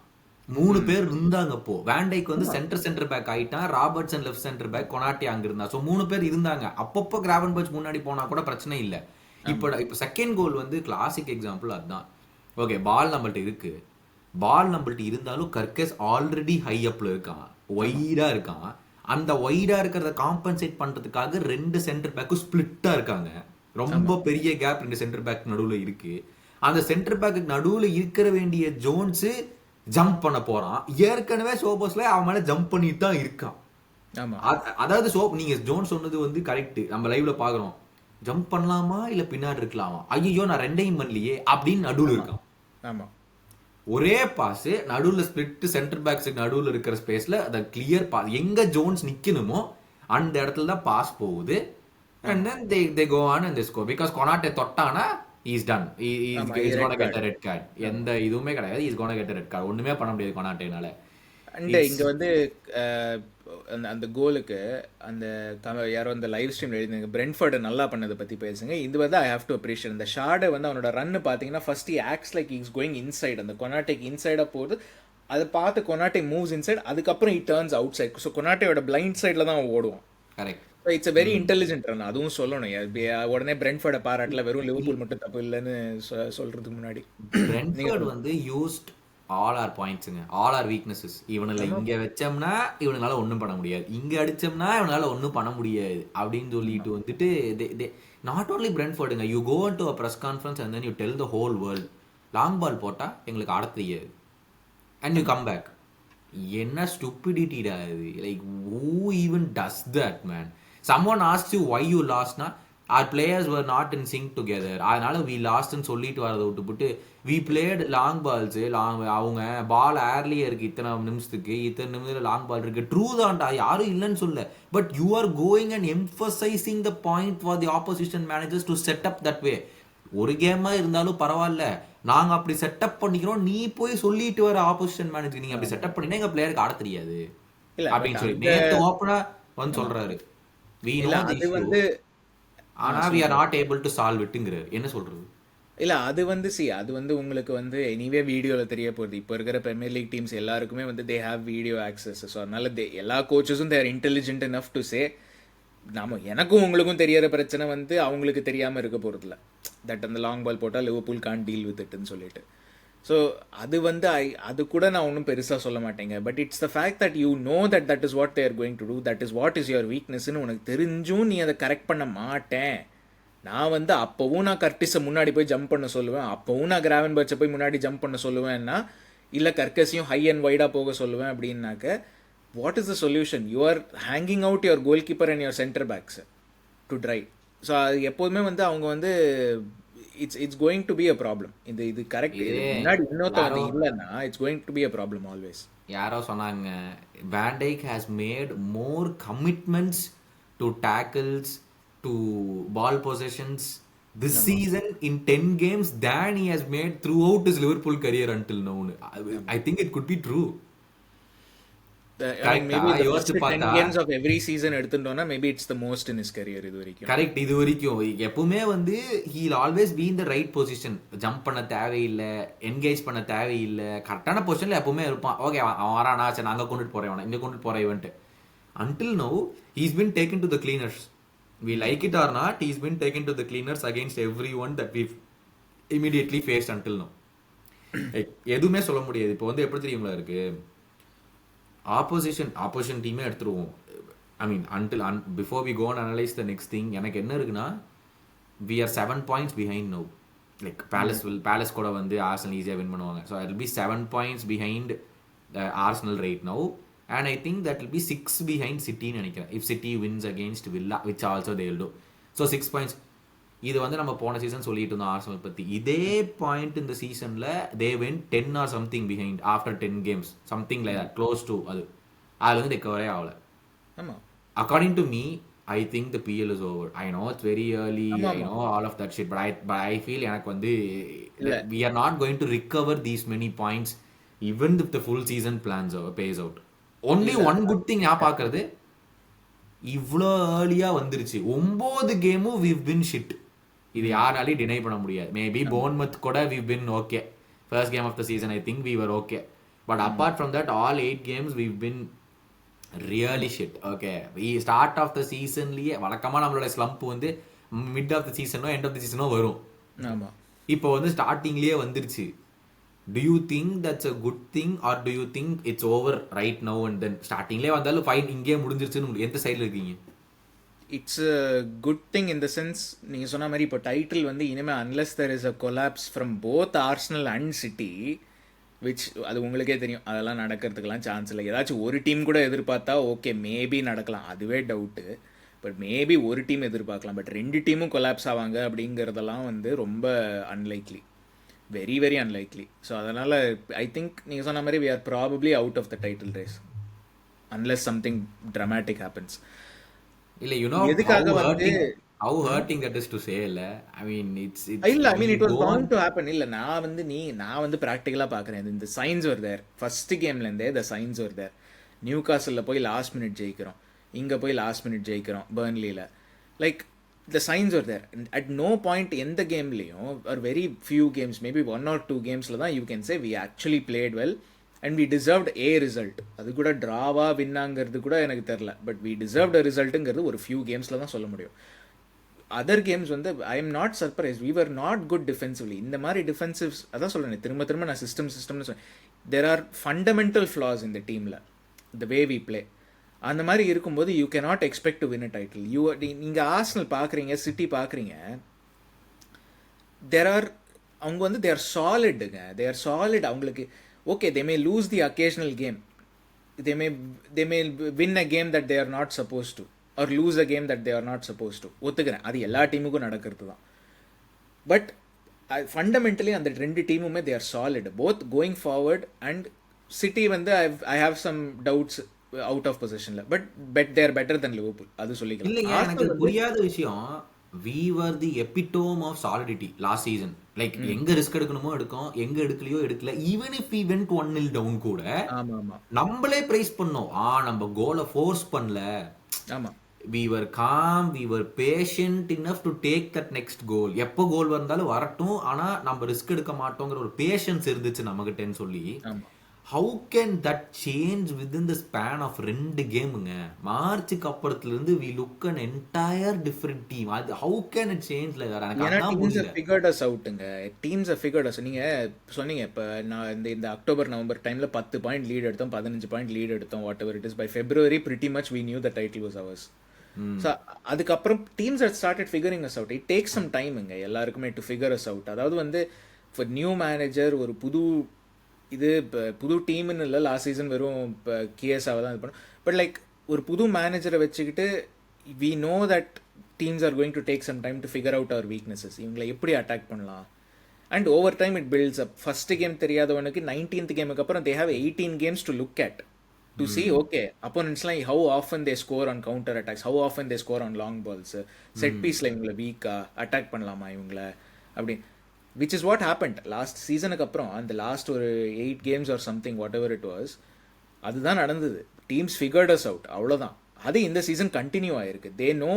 3 பேர் இருந்தாங்க. அப்போ வேண்டைக்கு வந்து சென்டர் பேக் ஆகிட்டான், Robertson left centre back, Konate அங்கே இருந்தா. ஸோ 3 பேர் இருந்தாங்க. அப்பப்போ கிராவன்பர்ச் முன்னாடி போனால் கூட பிரச்சனை இல்லை. இப்போ செகண்ட் கோல் வந்து கிளாசிக் எக்ஸாம்பிள் அதுதான். ஓகே, பால் நம்மள்ட்ட இருக்கு, பால் நம்மள்ட்ட இருந்தாலும் கர்கஸ் ஆல்ரெடி ஹை அப்ல இருக்கான், ஒய்டா இருக்கான். அந்த ஒய்டா இருக்கிறத காம்பன்சேட் பண்றதுக்காக 2 சென்டர் பேக்கும் ஸ்பிளிட்டா இருக்காங்க. ரொம்ப பெரிய கேப் 2 சென்டர் பேக் நடுவுல இருக்கு. அந்த சென்டர் பேக்கு நடுவுல இருக்கிற வேண்டிய ஜோன்ஸ் ஜம்ப் பண்ண போறான். ஏற்கனவே சோபோஸ்ல அவன் மேல ஜம்ப் பண்ணிட்டு தான் இருக்கான். அதாவது நீங்க ஜோன் சொன்னது வந்து கரெக்ட். நம்ம லைவ்ல பாக்குறோம், ஜம்ப் பண்ணலாமா இல்ல பின்னாடி இருக்கலாமா, ஐயோ நான் 2யும் பண்ணலையே அப்படின்னு நடுவுல இருக்கான். ஆமா, ஒரே பாஸ் நடுவுல ஸ்பிளிட் சென்டர் பேக்ஸ் நடுவுல இருக்கிற ஸ்பேஸ்ல அந்த கிளியர் பாஸ், எங்க ஜோன்ஸ் நிக்கணுமோ அந்த இடத்துல தான் பாஸ் போகுது. and then they go on and they score because கொனாட்டே தொட்டானா he's done, he's gonna get a red card. எந்த இதுவுமே கிடையாது, he's gonna get a red card. ஒண்ணுமே பண்ண முடியாது கொனாட்டேனால. அண்ட் இங்கே வந்து அந்த கோலுக்கு அந்த யாரோ அந்த லைவ் ஸ்ட்ரீம் எழுதிங்க பிரென்ஃபோர்டு நல்லா பண்ணதை பற்றி பேசுங்க. இது வந்து ஐ ஹேவ் டு அப்ரிஷியேட். இந்த ஷார்டை வந்து அவனோட ரன்னு பார்த்தீங்கன்னா first acts like is going inside, அந்த கொனாட்டேக்கு இன்சைடாக போகுது. அதை பார்த்து கொனாட்டே மூவ்ஸ் இன்சைட், அதுக்கப்புறம் it turns outside. So கொனாட்டேயோட பிளைண்ட் சைடில் தான் அவன் ஓடுவான். Correct. It's a very intelligent run. அதுவும் சொல்லணும். உடனே பிரென்ஃபோர்டை பாராட்டல, வெறும் லிவர்பூல் மட்டும் தப்பு இல்லைன்னு சொல்றதுக்கு முன்னாடி பிரென்ஃபோர்ட் வந்து யூஸ்ட் ஆல் ஆர் பாயிண்ட்ஸுங்க, ஆல் ஆர் வீக்னஸஸ். இவனில் இங்கே வச்சோம்னா இவனால ஒன்றும் பண்ண முடியாது, இங்கே அடித்தோம்னா இவனால ஒன்றும் பண்ண முடியாது அப்படின்னு சொல்லிட்டு வந்துட்டு நாட் ஓன்லி பிரென்ஃபோர்டுங்க, you go to a press conference and then you tell the whole world long ball போட்டால் எங்களுக்கு ஆட தெரியாது அண்ட் யூ கம் பேக். என்ன ஸ்டூபிடிட்டிடா இது? Like who even does that, man? Someone asks you why you lost na, our players were not in sync together, அதனால we lost ன்னு சொல்லிட்டு வரதை விட்டுப்புட்டு we played long balls, அவங்க பால் ஏர்லியே இருக்கு, இத்தனை நிமிஷத்துக்கு இத்தனை நிமிஷத்துல லாங் பால் இருக்கு. ட்ரூ தான்டா, யாரும் இல்லைன்னு சொல்ல. But you are going and emphasising the point for the opposition managers to set up that way. ஒரு கேமா இருந்தாலும் பரவாயில்ல, நாங்க அப்படி செட்டப் பண்ணிக்கிறோம், நீ போய் சொல்லிட்டு வர ஆப்போசிஷன் மேனேஜர் நீங்க அப்படி செட்டப் பண்ணினா எங்க பிளேயருக்கு ஆட தெரியாது அப்படின்னு சொல்லி நேத்து ஓப்பனா வந்து சொல்றாரு. ஆனா we are not able to solve itங்கறாரு. என்ன சொல்றது? இல்லை அது வந்து அது வந்து உங்களுக்கு வந்து எனிவே வீடியோவில் தெரிய போகுது. இப்போ இருக்கிற பிரீமியர் லீக் டீம்ஸ் எல்லாருக்குமே வந்து they have video access. So அதனால எல்லா கோச்சஸும் தேர் இன்டெலிஜென்ட் எனஃப் டு சே எனக்கும் உங்களுக்கும் தெரியற பிரச்சனை வந்து அவங்களுக்கு தெரியாமல் இருக்க போகிறதில்ல. தட் அந்த லாங் பால் போட்டால் லிவர்பூல் கான் டீல் வித் இட்னு சொல்லிட்டு. ஸோ அது வந்து அது கூட நான் ஒன்றும் பெருசாக சொல்ல மாட்டேங்க. But it's the fact that you know that is what they're going to do, that is what is your வீக்னஸ்ன்னு உனக்கு தெரிஞ்சும் நீ அதை கரெக்ட் பண்ண மாட்டேன். நான் வந்து அப்போவும் நான் கர்டிஸை முன்னாடி போய் ஜம்ப் பண்ண சொல்லுவேன், அப்போவும் நான் கிராவன்பர்ச்சை போய் முன்னாடி ஜம்ப் பண்ண சொல்லுவேன்னா, இல்லை கர்கஸையும் ஹை அண்ட் வைடாக போக சொல்லுவேன் அப்படின்னாக்க what is the solution? You are hanging out your goal keeper and your centre backs to try. So அது எப்போதுமே வந்து அவங்க வந்து it's going to be a problem. இது கரெக்ட். முன்னாடி இன்னொருத்தவங்க இல்லைன்னா it's going to be a problem always. யாரோ சொன்னாங்க Van Dijk has made more commitments to tackles, to ball possessions this season in 10 games than he has made throughout his Liverpool career until now. I think it could be true. Maybe the first 10 games of every season எடுத்துட்டோம்னா maybe it's the most in his career இது வரைக்கும். Correct. இது வரைக்கும் எப்பவுமே வந்து he will always be in the right position. Jump பண்ண தேவையில்லை, engage பண்ண தேவையில்லை, கரெக்டான பொசிஷன்ல எப்பவுமே இருப்பான். ஓகே அவன் வரானா, சரி நாங்க கொண்டுட்டு போறேன், இவனை இங்க கொண்டுட்டு போறேன் இவன்ட்டு. Until now, he's been taken to the cleaners. We like it or not, he's been taken to the cleaners against everyone that we've immediately faced until now. எதுவுமே சொல்ல முடியாது. இப்போ வந்து எப்படி தெரியுங்களா இருக்கு, ஆப்போசிஷன் டீமே எடுத்துருவோம். I mean before we go and analyse the next thing, எனக்கு என்ன இருக்குன்னா, we are 7 points behind now. Like palace கூட வந்து ஆர்சனல் ஈஸியாக வின் பண்ணுவாங்க. So it will be 7 points behind Arsenal right now, and I think that will be 6 behind City நினைக்கிறேன், if City wins against Villa, which also they will do. So 6 points. இது வந்து நம்ம போன season சொல்லிட்டு இருந்தோம் Arsenal பற்றி. இதே point இந்த சீசனில் தே when 10 or something behind after 10 games, something like that, close to அது. அதில் வந்து ரெக்கவரே ஆகலை. ஆமாம். According to me, I think the PL is over. I know it's very early, I know all of that shit, but I feel எனக்கு வந்து we are not going to recover these many points even if the full season pays out. Only one good thing நான் பார்க்கறது, இவ்வளோ ஏர்லியாக வந்துருச்சு. 9 கேமும் we've been shit. இது யாராலையும் deny பண்ண முடியாது. மேபி போர்ன்மத் கூட we've been okay. First game of the season I think we were okay. But apart from that, all 8 games we've been really shit. Okay, we start of the seasonலயே வழக்கமாக நம்மளோட slump வந்து mid of the சீசனோ end of the சீசனோ வரும். ஆமாம். இப்போ வந்து ஸ்டார்டிங்லேயே வந்துருச்சு. Do you think that's a good thing or do you think it's over right now and then? ஸ்டார்டிங்லேயே வந்தாலும் ஃபைன் இங்கேயே முடிஞ்சிருச்சுன்னு எந்த சைடில் இருக்கீங்க? It's a good thing in the sense, நீங்கள் சொன்ன மாதிரி இப்போ டைட்டில் வந்து இனிமேல் unless there is a collapse from both Arsenal and city, which அது உங்களுக்கே தெரியும், அதெல்லாம் நடக்கிறதுக்கெல்லாம் சான்ஸ் இல்லை. ஏதாச்சும் ஒரு டீம் கூட எதிர்பார்த்தா ஓகே மேபி நடக்கலாம், அதுவே டவுட்டு. பட் மேபி ஒரு டீம் எதிர்பார்க்கலாம், பட் 2 டீமும் கொலாப்ஸ் ஆவாங்க அப்படிங்கிறதெல்லாம் வந்து ரொம்ப unlikely, very very unlikely. So அதனால் ஐ திங்க் நீங்கள் சொன்ன மாதிரி we are probably out of the title race unless something dramatic happens. இல்ல, you know how hurting that is to say. இல்ல, I mean it's இல்ல, I mean it was bound to happen. இல்ல, நான் வந்து பிராக்டிகலா பாக்குறேன். இந்த சைன்ஸ் were there ஃபர்ஸ்ட் கேம்ல இருந்தே. the signs were there. நியூகாஸ்ல்ல போய் லாஸ்ட் மினிட் ஜெயிக்கிறோம், இங்க போய் லாஸ்ட் மினிட் ஜெயிக்கிறோம் பர்ன்லில. Like the signs were there. At no point எந்த கேம்லயும் or very few games, maybe 1 or 2 gamesல தான் you can say we actually played well and we deserved a result. அது கூட ட்ராவா வின்னாங்கிறது கூட எனக்கு தெரில, பட் we deserved a resultங்கிறது ஒரு few கேம்ஸ்ல தான் சொல்ல முடியும். அதர் கேம்ஸ் வந்து I am not surprise, we were not good defensively. இந்த மாதிரி டிஃபென்சிவ்ஸ், அதான் சொல்கிறேன் திரும்ப நான் சிஸ்டம்னு சொல்கிறேன். there are fundamental flaws in the டீமில், the way we play. அந்த மாதிரி இருக்கும்போது you cannot expect to win a title. நீங்கள் ஆர்சனல் பார்க்குறீங்க, சிட்டி பார்க்குறீங்க, அவங்க வந்து they are solidங்க, they are solid. அவங்களுக்கு okay, they may lose the occasional game, they may win a game that they are not supposed to, or lose a game that they are not supposed to. ஒத்துக்கிறேன், அது எல்லா டீமுக்கும் நடக்கிறது தான். But fundamentally அந்த 2 டீமுமே they are solid both going forward. and city வந்து I have some doubts out of possessionல, but they are better than Liverpool, அது சொல்லிக்கலாம். இல்ல, எனக்கு புரியாத விஷயம், we were the epitome of solidity last season. Like எங்க risk எடுக்கணுமோ எடுக்கும், எங்க எடுக்கலையோ எடுக்கல. even if we went 1-0 down கூட நம்மளே பிரைஸ் பண்ணோம், நம்ம கோலை ஃபோர்ஸ் பண்ணல. ஆமா, we were calm, we were patient enough to take that next goal. எப்போ கோல் வந்தாலும் வரட்டும், ஆனா நம்ம ரிஸ்க் எடுக்க மாட்டோங்கிற ஒரு பேஷன்ஸ் இருந்துச்சு நம்மகிட்டன்னு சொல்லி. how can that change within the span of 2 கேமுங்க? மார்ச்சுக்கு அப்புறத்துலேருந்து we look an entire different team. அது how can it change like that? teams have figured us outங்க, teams have figured us. நீங்க சொன்னீங்க இப்போ நான் இந்த அக்டோபர் நவம்பர் டைம்ல 10 point lead எடுத்தோம், 15 point lead எடுத்தோம், whatever it is. By February pretty much we knew the title was ours. So அதுக்கப்புறம் teams have started figuring us out. it takes some timeங்க எல்லாருக்குமே to figure us out. அதாவது வந்து for new manager, ஒரு புது டீம்னு இல்லை, last season வெறும் இப்போ கேஎஸ்ஆவை தான் இது பண்ணும். பட் லைக் ஒரு புது மேனேஜரை வச்சுக்கிட்டு we know that teams are going to take some time to figure out our weaknesses, இவங்களை எப்படி அட்டாக் பண்ணலாம். And over time it builds up. First game தெரியாதவனுக்கு 19th கேமுக்கு அப்புறம் they have 18 games to look at to see okay opponentsலாம் how often they score on counter attacks, how often they score on long balls, set pieceல இவங்களை வீக்கா attack பண்ணலாமா இவங்களை அப்படி. which is what happened last சீசனுக்கு அப்புறம். அந்த லாஸ்ட் ஒரு 8 games or something whatever it was, அதுதான் நடந்தது. டீம்ஸ் ஃபிகர்ட் அஸ் அவுட், அவ்வளோதான். அது இந்த சீசன் கண்டினியூ ஆயிருக்கு. தே நோ,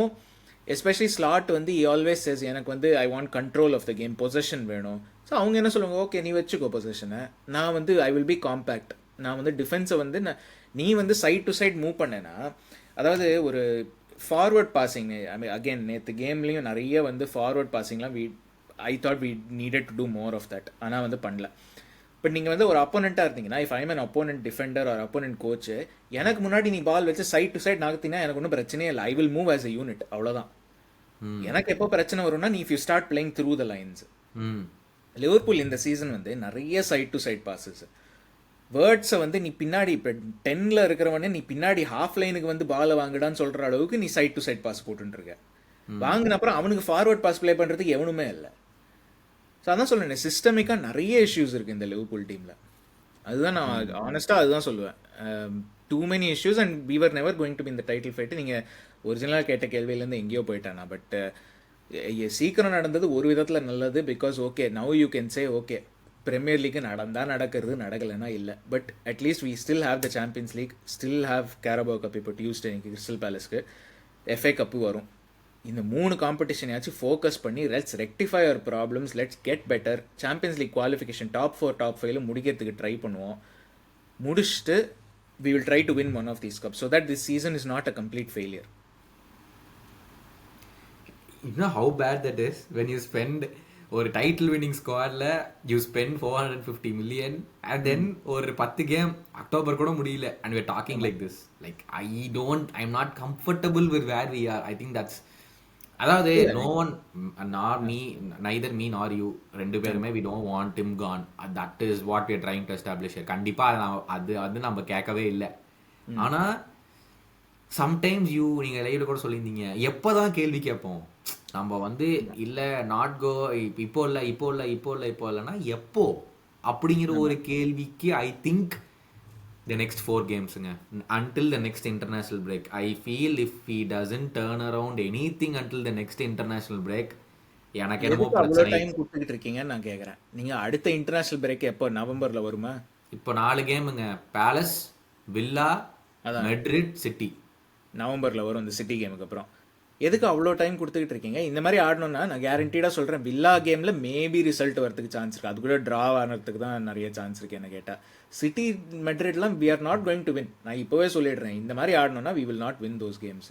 எஸ்பெஷலி ஸ்லாட் வந்து he always says எனக்கு வந்து I want control of the game, possession வேணும். ஸோ அவங்க என்ன சொல்லுவாங்க, ஓகே நீ வச்சுக்கோ பொசஷனை, நான் வந்து ஐ வில் பி காம்பேக்ட், நான் வந்து டிஃபென்ஸை வந்து நீ வந்து சைட் டு சைட் மூவ் பண்ணேன்னா அதாவது ஒரு forward passing, I mean again நேற்று கேம்லேயும் நிறைய வந்து ஃபார்வர்ட் பாசிங்லாம் I thought we needed to do more of that, ஆனால் வந்து பண்ணல. பட் நீங்கள் வந்து ஒரு அப்போனண்ட்டாக இருந்தீங்கன்னா, if I'm an opponent defender or opponent coach, எனக்கு முன்னாடி நீ பால் வச்சு சைட் டு சைட் நகர்த்தினா எனக்கு ஒன்றும் பிரச்சனையே இல்லை. I will move as a unit, அவ்வளோதான். எனக்கு எப்போ பிரச்சனை வரும்னா நீ if you start playing through the lines. Liverpool இந்த சீசன் வந்து நிறைய சைட் டு சைட் பாசஸ். வேர்ட்ஸை வந்து நீ பின்னாடி இப்போ 10ல் இருக்கிறவனே நீ பின்னாடி ஹாஃப் லைனுக்கு வந்து பாலை வாங்குடான்னு சொல்கிற அளவுக்கு நீ சைட் டு சைட் பாஸ் போட்டுருக்க. வாங்கின அப்புறம் அவனுக்கு ஃபார்வர்ட் பாஸ் ப்ளே பண்ணுறதுக்கு எவனுமே இல்லை. ஸோ அதான் சொல்லுறேன், சிஸ்டமிக்காக நிறைய இஷ்யூஸ் இருக்குது இந்த லிவர்பூல் டீமில். அதுதான் நான் ஆனஸ்ட்டாக அதுதான் சொல்லுவேன். Too many issues and we were never going to be இந்த டைட்டில் ஃபைட்டு. நீங்கள் ஒரிஜினலாக கேட்ட கேள்வியிலேருந்து எங்கேயோ போயிட்டானா. பட் சீக்கிரம் நடந்தது ஒரு விதத்தில் நல்லது. Because okay now you can say okay premier leak நடக்கிறது, நடக்கலைன்னா இல்லை. But at least we still have the champions league, still have Carabao cup. இப்போ டியூஸ்டே கிறிஸ்டல் பேலஸ்க்கு எஃப்ஏ கப்பு வரும். இந்த 3 காம்படிஷனையாச்சும் ஃபோக்கஸ் பண்ணி let's rectify our problems, let's get better. Champions league qualification top 4 top 5 முடிக்கிறதுக்கு try பண்ணுவோம். முடிச்சுட்டு we will try to win one of these cups so that this season is not a complete failure. You know how bad that is when you spend ஒரு title winning ஸ்குவாட்ல you spend 450 million and then ஒரு 10 game October கூட முடியல and we are talking like this. Like I'm not comfortable with where we are. I think that's, அதாவது no one, nor me, neither me nor you, ரெண்டு பேருமே we don't want him gone. That is what we are trying to establish here. கண்டிப்பா அது நம்ம கேட்கவே இல்லை. ஆனா sometimes நீங்க லைவ்ல கூட சொல்லியிருந்தீங்க, எப்போதான் கேள்வி கேட்போம் நம்ம வந்து இல்லை நாட் கோ, இப்போ இல்லைன்னா எப்போ அப்படிங்கிற ஒரு கேள்விக்கு I think the next 4 gamesங்க until the next international break. I feel if he doesn't turn around anything until the next international break, எனக்கு என்னமோ பிரச்சனை. டைம் கொடுத்துக்கிட்டு இருக்கீங்கன்னு நான் கேட்குறேன். நீங்கள் அடுத்த இன்டர்நேஷனல் பிரேக் எப்போ, நவம்பரில் வருமா? இப்போ 4 கேமுங்க, பேலஸ், வில்லா, மெட்ரிட், சிட்டி. நவம்பரில் வரும் இந்த சிட்டி கேமுக்கு அப்புறம். எதுக்கு அவ்வளோ டைம் கொடுத்துக்கிட்டு இருக்கீங்க? இந்த மாதிரி ஆடணும்னா நான் கேரண்டீடாக சொல்கிறேன், வில்லா கேமில் மேபி ரிசல்ட் வரதுக்கு சான்ஸ் இருக்குது. அது கூட ட்ரா ஆனதுக்கு தான் நிறைய சான்ஸ் இருக்குது என்ன கேட்டால். சிட்டி மெட்ரிட்லாம் we are not going to win. நான் இப்போவே சொல்லிடுறேன், இந்த மாதிரி ஆடணும்னா we will not win those games.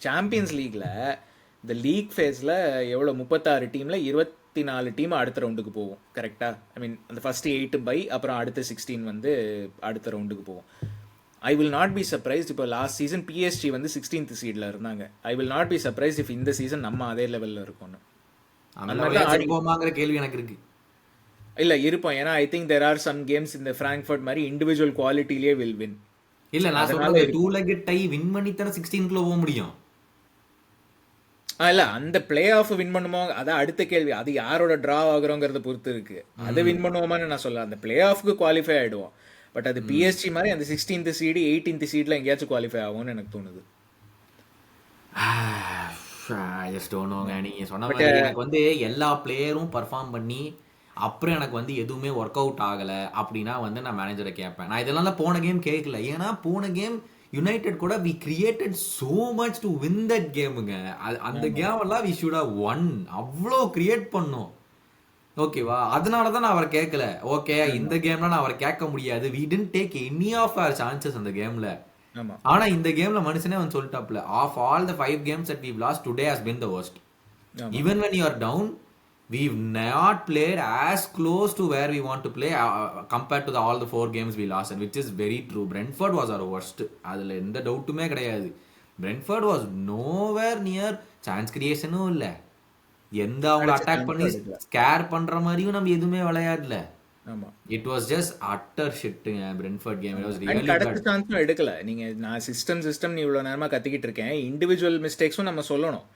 Champions லீக்கில் இந்த லீக் ஃபேஸில் எவ்வளோ 36 டீமில் 24 டீம் அடுத்த ரவுண்டுக்கு போகும் கரெக்டாக. ஐ மீன் அந்த ஃபஸ்ட்டு 8 பை அப்புறம் அடுத்த 16 வந்து அடுத்த ரவுண்டுக்கு போகும். ஐ வில் நாட் பி சர்ப்ரைஸ்ட். இப்போ லாஸ்ட் சீசன் பிஎஸ்ஜி வந்து 16th சீடில் இருந்தாங்க. ஐ will not be surprised if இந்த சீசன் நம்ம அதே லெவலில் இருக்கோம்னு. போமாங்கிற கேள்வி எனக்கு இருக்கு. இல்லை இருப்போம், ஏன்னா I think there are some games இந்த ஃப்ராங்க்ஃபர்ட் மாதிரி இண்டிவிஜுவல் குவாலிட்டிலேயே வில் வின். இல்லை நான் சொல்றது 2 லெக் டை வின் பண்ணி தானே 16க்குள்ள போக முடியும். இல்லை அந்த பிளே ஆஃப் வின் பண்ணுமோ அதான் அடுத்த கேள்வி. அது யாரோட ட்ரா ஆகுறோங்கிறத பொறுத்து இருக்கு. அதை வின் பண்ணுவோமான்னு நான் சொல்ல, அந்த பிளே ஆஃப்க்கு குவாலிஃபை ஆகிடுவோம். பட் அது பிஎஸ்ஜி மாதிரி அந்த 16th சீடு 18th சீட்ல எங்கேயாச்சும் குவாலிஃபை ஆகும்னு எனக்கு தோணுது. நீங்க சொன்ன மாதிரி எனக்கு வந்து எல்லா பிளேயரும் பர்ஃபார்ம் பண்ணி அப்புறம் எனக்கு வந்து எதுவுமே ஒர்க் அவுட் ஆகலை அப்படின்னா வந்து நான் மேனேஜரை கேட்பேன். நான் இதெல்லாம் போன கேம் கேட்கல, ஏன்னா போன கேம் யுனைடெட் கூட we created so much to win that கேமுங்க. அந்த கேம் எல்லாம் வி ஷுட் ஹவ் ஒன். அவ்வளோ கிரியேட் பண்ணோம், ஓகேவா? அதனால தான் நான் அவரை கேட்கல. ஓகே இந்த கேம்ல நான் அவரை கேட்க முடியாது, we didn't take any of our chances அந்த கேம்ல. ஆனா இந்த கேம்ல மனுஷனே வந்து சொல்லிட்டாப்ல, of all the 5 games that we've lost, today has been the worst. Even when you are down, we've not played as close to where we want to play compared to all the 4 games we lost, and which is very true. Brentford was our worst, அதுல எந்த டவுட்டுமே கிடையாது. Brentford was nowhere near chance creationும் இல்ல, எந்த அவங்க attack பண்ணி scare பண்ற மாதிரியும் நம்ம எதுவுமே விளையாடல. It was just utter shit. Brentford game, it was really bad. அடுத்த சான்ஸும் எடுக்கல. நீங்க நான் சிஸ்டம் நீ இவ்வளவு நேரமா கத்திக்கிட்டு இருக்கேன். இண்டிவிஜுவல் மிஸ்டேக்ஸும் நம்ம சொல்லணும்.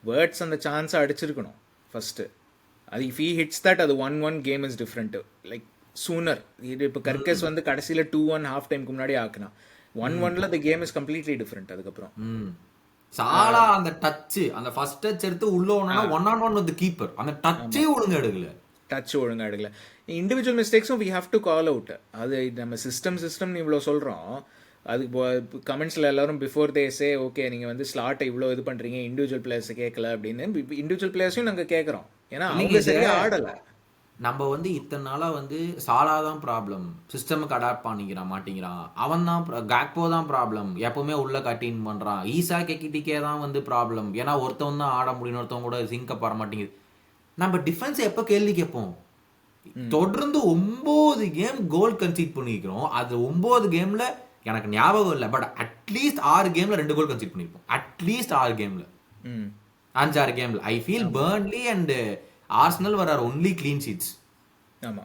வேர்ட்ஸ் அந்த சான்ஸை அடிச்சிருக்கணும் ஃபர்ஸ்ட். அது இஃப் ஹி ஹிட்ஸ் தட், அது 1-1 game is different. Like sooner. இது இப்போ கர்கஸ் வந்து கடைசியில் 2-1 ஹாஃப் டைமுக்கு முன்னாடி ஆக்குனா 1-1ல the game is completely different. அதுக்கப்புறம் சாலா அந்த டச், அந்த ஃபர்ஸ்ட் டச் எடுத்து உள்ள ஒண்ணா 1-on-1 with the keeper, அந்த டச்சே ஒழுங்கா எடுக்கல. இண்டிவிஜுவல் மிஸ்டேக்ஸும் we have to call out. அது நம்ம சிஸ்டம் இவ்வளோ சொல்கிறோம். அதுக்கு கமெண்ட்ஸில் எல்லாரும் பிஃபோர் தே சே ஓகே நீங்கள் வந்து ஸ்லாட்டை இவ்வளோ இது பண்ணுறீங்க, இண்டிவிஜுவல் பிளேயர்ஸை கேட்கல அப்படின்னு. இண்டிவிஜுவல் பிளேயர்ஸையும் நாங்கள் கேட்குறோம், ஏன்னா அவங்க சரியாக ஆடலை. நம்ம வந்து இத்தனை நாளா வந்து சாலா தான் ப்ராப்ளம், சிஸ்டமுக்கு அடாப்ட் பண்ணிக்கிறான் மாட்டேங்கிறான், அவன் தான் கேக்போ தான் ப்ராப்ளம், எப்பவுமே உள்ள கட்டின் பண்றான், ஈசா கெக்கிட்டிக்கே தான் வந்து ப்ராப்ளம், ஏன்னா ஒருத்தவன் தான் ஆட முடியும், ஒருத்தவங்க கூட சிங்கப் வர மாட்டேங்குது. நம்ம டிஃபென்ஸ் எப்ப கேள்வி கேட்போம்? தொடர்ந்து 9 கேம் கோல் கன்சீட் பண்ணிக்கிறோம். அது 9 கேம்ல எனக்கு ஞாபகம் இல்லை, பட் அட்லீஸ்ட் 6 கேம்ல 2 கோல் கன்சீட் பண்ணிருப்போம். அட்லீஸ்ட் 6 கேம்ல, 5-6 கேம்ல. I feel Burnley and Arsenal were our only clean sheets. ஆமா,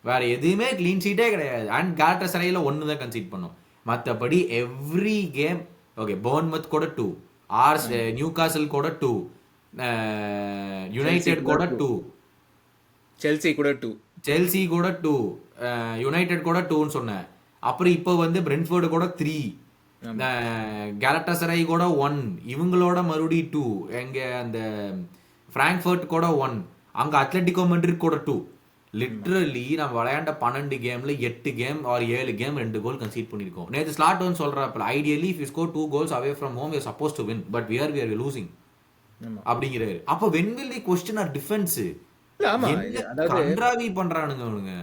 வேற எதுவுமே க்ளீன் ஷீட்டே கிடையாது. அண்ட் கால்டசரையில் 1 தான் கன்சீட் பண்ணோம். மற்றபடி எவ்ரி கேம் ஓகே. போர்ன்மத் கூட 2, நியூ காசல் கூட 2, யுனைடெட் கூட 2, செல்சி கூட 2, செல்சி கூட 2, யுனைடெட் கூட 2ன்னு சொன்னேன். அப்புறம் இப்போ வந்து பிரென்ஃபோர்டு கூட 3, கேலட்டசரை கூட 1, இவங்களோட மறுபடி 2, எங்க அந்த பிராங்க்ஃபர்ட் கூட 1, அங்க அத்லெட்டிகோ மெட்ரிட் கூட 2. லிட்ரலி நம்ம விளையாண்ட 12 கேம்ல 8 game or 7 game 2 goal concede பண்ணிருக்கோம். நேற்று ஸ்லாட் ஒன் சொல்றப்ப ideally if you score 2 goals away from home you are supposed to win, but we are losing அப்படிங்கிறாரு. அப்ப when will we question our defense? கன்றாவி பண்றானுங்க அவனுங்க.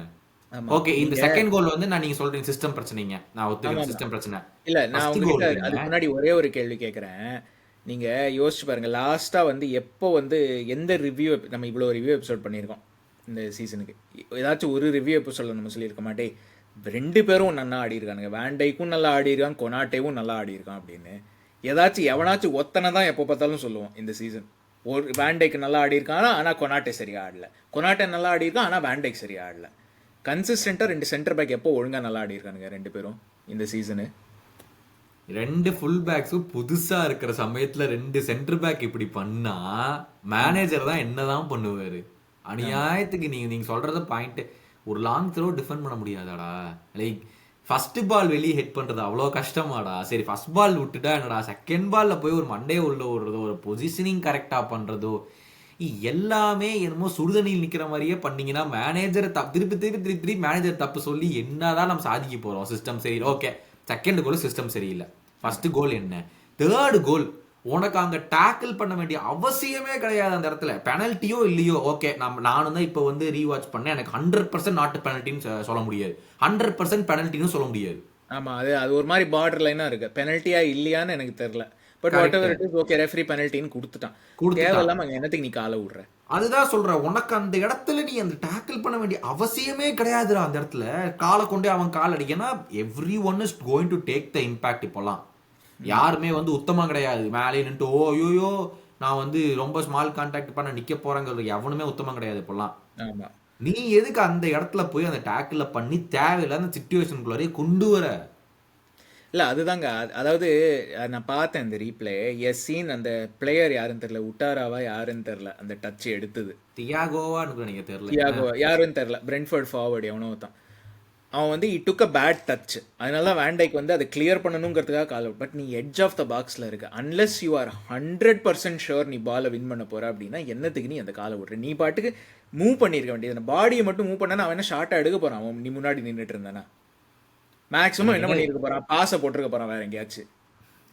ஓகே, இந்த second goal வந்து நான் நீங்க சொல்றீங்க சிஸ்டம் பிரச்சனைங்க, நான் ஒத்துக்கிறேன் சிஸ்டம் பிரச்சனை இல்ல. நான் உங்ககிட்ட அதுக்கு முன்னாடி ஒரே ஒரு கேள்வி கேட்கறேன். நீங்க யோசிச்சு பாருங்க, லாஸ்டா வந்து எப்போ வந்து எந்த ரிவ்யூ, நம்ம இவ்வளோ ரிவ்யூ எபிசோட் பண்ணியிருக்கோம் இந்த சீசனுக்கு, ஏதாச்சும் ஒரு ரிவ்யூ எபிசோட்ல நம்ம சொல்லியிருக்க மாட்டே 2 பேரும் நல்லா ஆடி இருக்கானுங்க, வேண்டைக்கும் நல்லா ஆடி இருக்கான், கொனாட்டேவும் நல்லா ஆடி இருக்கான் அப்படின்னு. ஏதாச்சும் எவனாச்சும் ஒத்தனை தான் எப்போ பார்த்தாலும் சொல்லுவோம் இந்த சீசன். ஒரு வேண்டைக்கு நல்லா ஆடி இருக்கான், ஆனால் கொனாட்டே சரியா ஆடல, கொனாட்டே நல்லா ஆடி இருக்கான், ஆனால் வேண்டைக்கு சரியா ஆடல. கன்சிஸ்டண்டாக 2 சென்டர் பேக் எப்போ ஒழுங்காக நல்லா ஆடி இருக்கானுங்க 2 பேரும் இந்த சீசனு. 2 ஃபுல் பேக்ஸும் புதுசா இருக்கிற சமயத்துல 2 சென்டர் பேக் இப்படி பண்ணா மேனேஜர் தான் என்னதான் பண்ணுவாரு? அநியாயத்துக்கு நீங்க சொல்றது பாயிண்ட். ஒரு லாங் த்ரோ டிஃபெண்ட் பண்ண முடியாதாடா? லைக் ஃபர்ஸ்ட் பால் வெளியே ஹெட் பண்றது அவ்வளோ கஷ்டமாடா? சரி, ஃபர்ஸ்ட் பால் விட்டுட்டா என்னடா, செகண்ட் பால்ல போய் ஒரு மண்டையை உள்ள விடுறதோ, ஒரு பொசிஷனிங் கரெக்டா பண்றதோ, எல்லாமே என்னமோ சுடுதண்ணியில் நிக்கிற மாதிரியே பண்ணீங்கன்னா மேனேஜரை திருப்பி மேனேஜர் தப்பு சொல்லி என்னதான் நம்ம சாதிக்க போறோம்? சிஸ்டம் சரியில்லை, ஓகே. செகண்ட் கோல் சிஸ்டம் சரியில்லை, ஃபர்ஸ்ட் கோல் என்ன, தேர்ட் கோல் உனக்கு அங்க டேக்கிள் பண்ண வேண்டிய அவசியமே கிடையாது அந்த இடத்துல. பெனல்ட்டியோ இல்லையோ, ஓகே. நானும் தான் இப்போ வந்து ரீவாட்ச் பண்ணேன், எனக்கு 100% நாட் பெனல்ட்டின்னு சொல்ல முடியாது, 100% பெனல்ட்டின்னு சொல்ல முடியாது. ஆமா, அது ஒரு மாதிரி பார்டர் லைனா இருக்கு. பெனல்ட்டியா இல்லையான்னு எனக்கு தெரியல. But whatever it is, okay, referee பெனல்ட்டின்னு கொடுத்துட்டான். தேவையில்லாம அங்க என்னத்துக்கு நீ காலை விடுற? அதுதான் சொல்றேன், உனக்கு அந்த இடத்துல நீ அந்த டேக்கிள் பண்ண வேண்டிய அவசியமே கிடையாதுடா. அந்த இடத்துல காலை கொண்டே அவன் கால் அடிக்கனா, everyone is going to take the impact. இப்போல்லாம் யாருமே வந்து உத்தமா கிடையாது. மேலே நின்று ஓ ஐயோ நான் வந்து ரொம்ப ஸ்மால் கான்டாக்ட் பண்ண நிக்க போறேங்கிறது எவனுமே உத்தமா கிடையாது இப்போல்லாம். நீ எதுக்கு அந்த இடத்துல போய் அந்த டேக்கிள் பண்ணி தேவையில்லாத அந்த சிச்சுவேஷனுக்குள்ளாரே கொண்டு வர? இல்லை, அதுதாங்க. அதாவது நான் பார்த்தேன் இந்த ரீப்ளே, சீன் அந்த பிளேயர் யாருன்னு தெரியல, உட்டாராவா யாருன்னு தெரியல, அந்த டச் எடுத்தது தியாகோவான்னு நீங்க தெரியல, தியாகோவா யாருன்னு தெரியல, பிரென்ட்ஃபோர்ட் ஃபார்வர்டு எவனோ தான். அவன் வந்து it took a bad touch, அதனால தான் வேண்டைக்கு வந்து அதை கிளியர் பண்ணணுங்கிறதுக்காக கால் அவுட். பட் நீ எட்ஜ் ஆஃப் த பாக்ஸில் இருக்க, அன்லெஸ் யூ ஆர் 100% ஷுர் நீ பாலை வின் பண்ண போற அப்படின்னா என்னத்துக்கு நீ அந்த காலை விட்ற? நீ பாட்டுக்கு மூவ் பண்ணியிருக்க வேண்டியது, அந்த பாடியை மட்டும் மூவ் பண்ணா அவன் என்ன ஷார்ட்டாக எடுக்க போறான்? அவன் நீ முன்னாடி நின்றுட்டு இருந்தானா மேக்ஸிமம் என்ன பண்ணியிருக்க போறான்? பாஸை போட்டிருக்க போறான் வேற எங்கேயாச்சும்.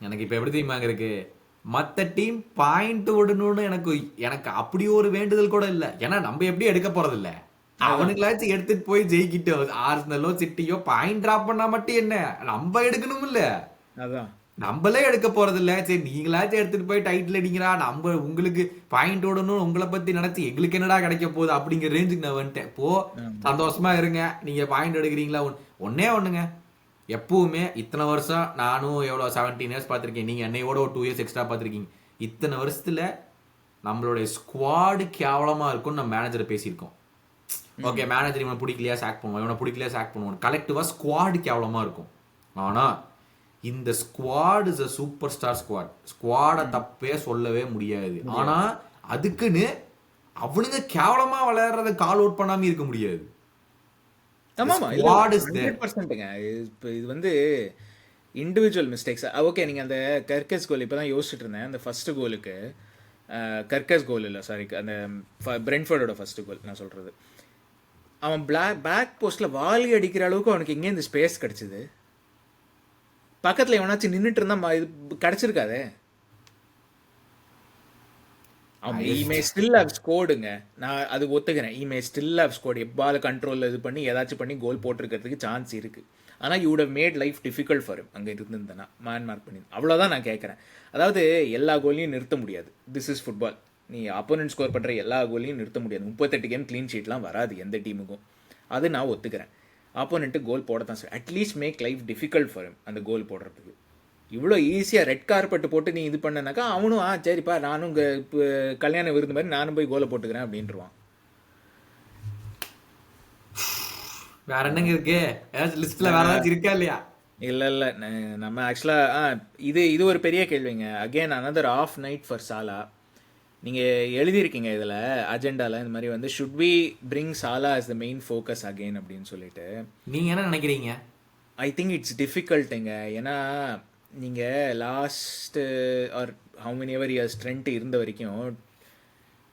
எனக்கு இப்போ எப்படி தெரியுமாங்க இருக்கு, மற்ற டீம் பாயிண்ட் விடணும்னு எனக்கு அப்படி ஒரு வேண்டுதல் கூட இல்லை. ஏன்னா நம்ம எப்படி எடுக்க போறது இல்லை, அவனுங்களாச்சும் எடுத்துட்டு போய் ஜெயிக்கிட்டு, ஆர்சனலோ சிட்டியோ பாயிண்ட் டிராப் பண்ணா மட்டும் என்ன, நம்ம எடுக்கணும் இல்ல? அதான் நம்மளே எடுக்க போறது இல்ல. சரி, நீங்களாச்சும் எடுத்துட்டு போய் டைட்டில் அடிக்கிறா, நம்ம உங்களுக்கு பாயிண்ட் விடணும் உங்களை பத்தி நினைச்சு எங்களுக்கு என்னடா கிடைக்க போகுது அப்படிங்கிற ரேஞ்சுக்கு நான் வந்துட்டேன். இப்போ சந்தோஷமா இருங்க, நீங்க பாயிண்ட் எடுக்கிறீங்களா? ஒன்னே ஒண்ணுங்க, எப்பவுமே இத்தனை வருஷம் நானும் எவ்வளோ 17 years பார்த்துருக்கேன், நீங்கள் என்னையோட ஒரு 2 years எக்ஸ்ட்ரா பார்த்துருக்கீங்க. இத்தனை வருஷத்துல நம்மளுடைய ஸ்குவாடு கேவலமாக இருக்கும்னு நம்ம மேனேஜரை பேசியிருக்கோம். ஓகே, மேனேஜர் இவனை பிடிக்கலையா சாக் பண்ணுவோம், இவனை பிடிக்கலையா சாக் பண்ணுவோம், கலெக்டிவாக ஸ்குவாடு கேவலமாக இருக்கும். ஆனால் இந்த squad is a superstar squad. ஸ்குவாடை தப்பே சொல்லவே முடியாது. ஆனால் அதுக்குன்னு அவனுங்க கேவலமாக விளையாடுறத கால் அவுட் பண்ணாமல் இருக்க முடியாது. இது வந்து இண்டிவிஜுவல் மிஸ்டேக்ஸ். ஓகே, நீங்கள் அந்த கர்கஸ் கோல் இப்போ தான் யோசிச்சுட்டு இருந்தேன். அந்த ஃபர்ஸ்ட் கோலுக்கு கர்கஸ் கோல் இல்லை, சாரி, அந்த பிரென்ட்ஃபோர்டோட ஃபர்ஸ்ட் கோல் நான் சொல்கிறது, அவன் பேக் போஸ்ட்டில் வாலி அடிக்கிற அளவுக்கு அவனுக்கு எங்கே இந்த ஸ்பேஸ் கிடச்சிது? பக்கத்தில் எவனாச்சும் நின்றுட்டு இருந்தால் இது கிடச்சிருக்காதே. மே ஸ்டில் ஹவ் ஸ்கோர்டுங்க. நான் அது ஒத்துக்கிறேன். மே ஸ்டில் ஹவ் ஸ்கோர்டு. பால் கண்ட்ரோலில் இது பண்ணி ஏதாச்சும் பண்ணி கோல் போட்டிருக்கிறதுக்கு சான்ஸ் இருக்குது. ஆனால் you would have made life difficult for him. அங்கே இருந்திருந்தேன்னா மேன் மார்க் பண்ணி அவ்வளோதான் நான் கேட்குறேன். அதாவது எல்லா கோலையும் நிறுத்த முடியாது. This is football. நீ அப்போனன்ட் ஸ்கோர் பண்ணுற எல்லா கோலையும் நிறுத்த முடியாது. 38 கேம் க்ளீன் ஷீட்லாம் வராது எந்த டீமுக்கும். அது நான் ஒத்துக்கிறேன். ஆப்போனண்ட்டு கோல் போட தான் sir. At least make life difficult for him அந்த கோல் போடுறதுக்கு. இவ்வளோ ஈஸியாக ரெட் கார்பெட் போட்டு நீ இது பண்ணனாக்கா அவனும் சரிப்பா நானும் இங்கே இப்போ கல்யாண விருந்து மாதிரி நானும் போய் கோலை போட்டுக்கிறேன் அப்படின்ட்டுருவான். வேற என்னங்க இருக்கு? ஏதாச்சும் லிஸ்ட்ல வேற ஏதாச்சும் இருக்கா இல்லையா? இல்லை நம்ம ஆக்சுவலாக இது ஒரு பெரிய கேள்விங்க. Again another off night for Salah. நீங்கள் எழுதியிருக்கீங்க இதில் அஜெண்டாவில் இந்த மாதிரி வந்து should we bring Salah as the main focus again அப்படின்னு சொல்லிட்டு. நீங்க என்ன நினைக்கிறீங்க? ஐ திங்க் இட்ஸ் டிஃபிகல்ட்டுங்க. ஏன்னா நீங்கள் last or how many ever years Trent இருந்த வரைக்கும்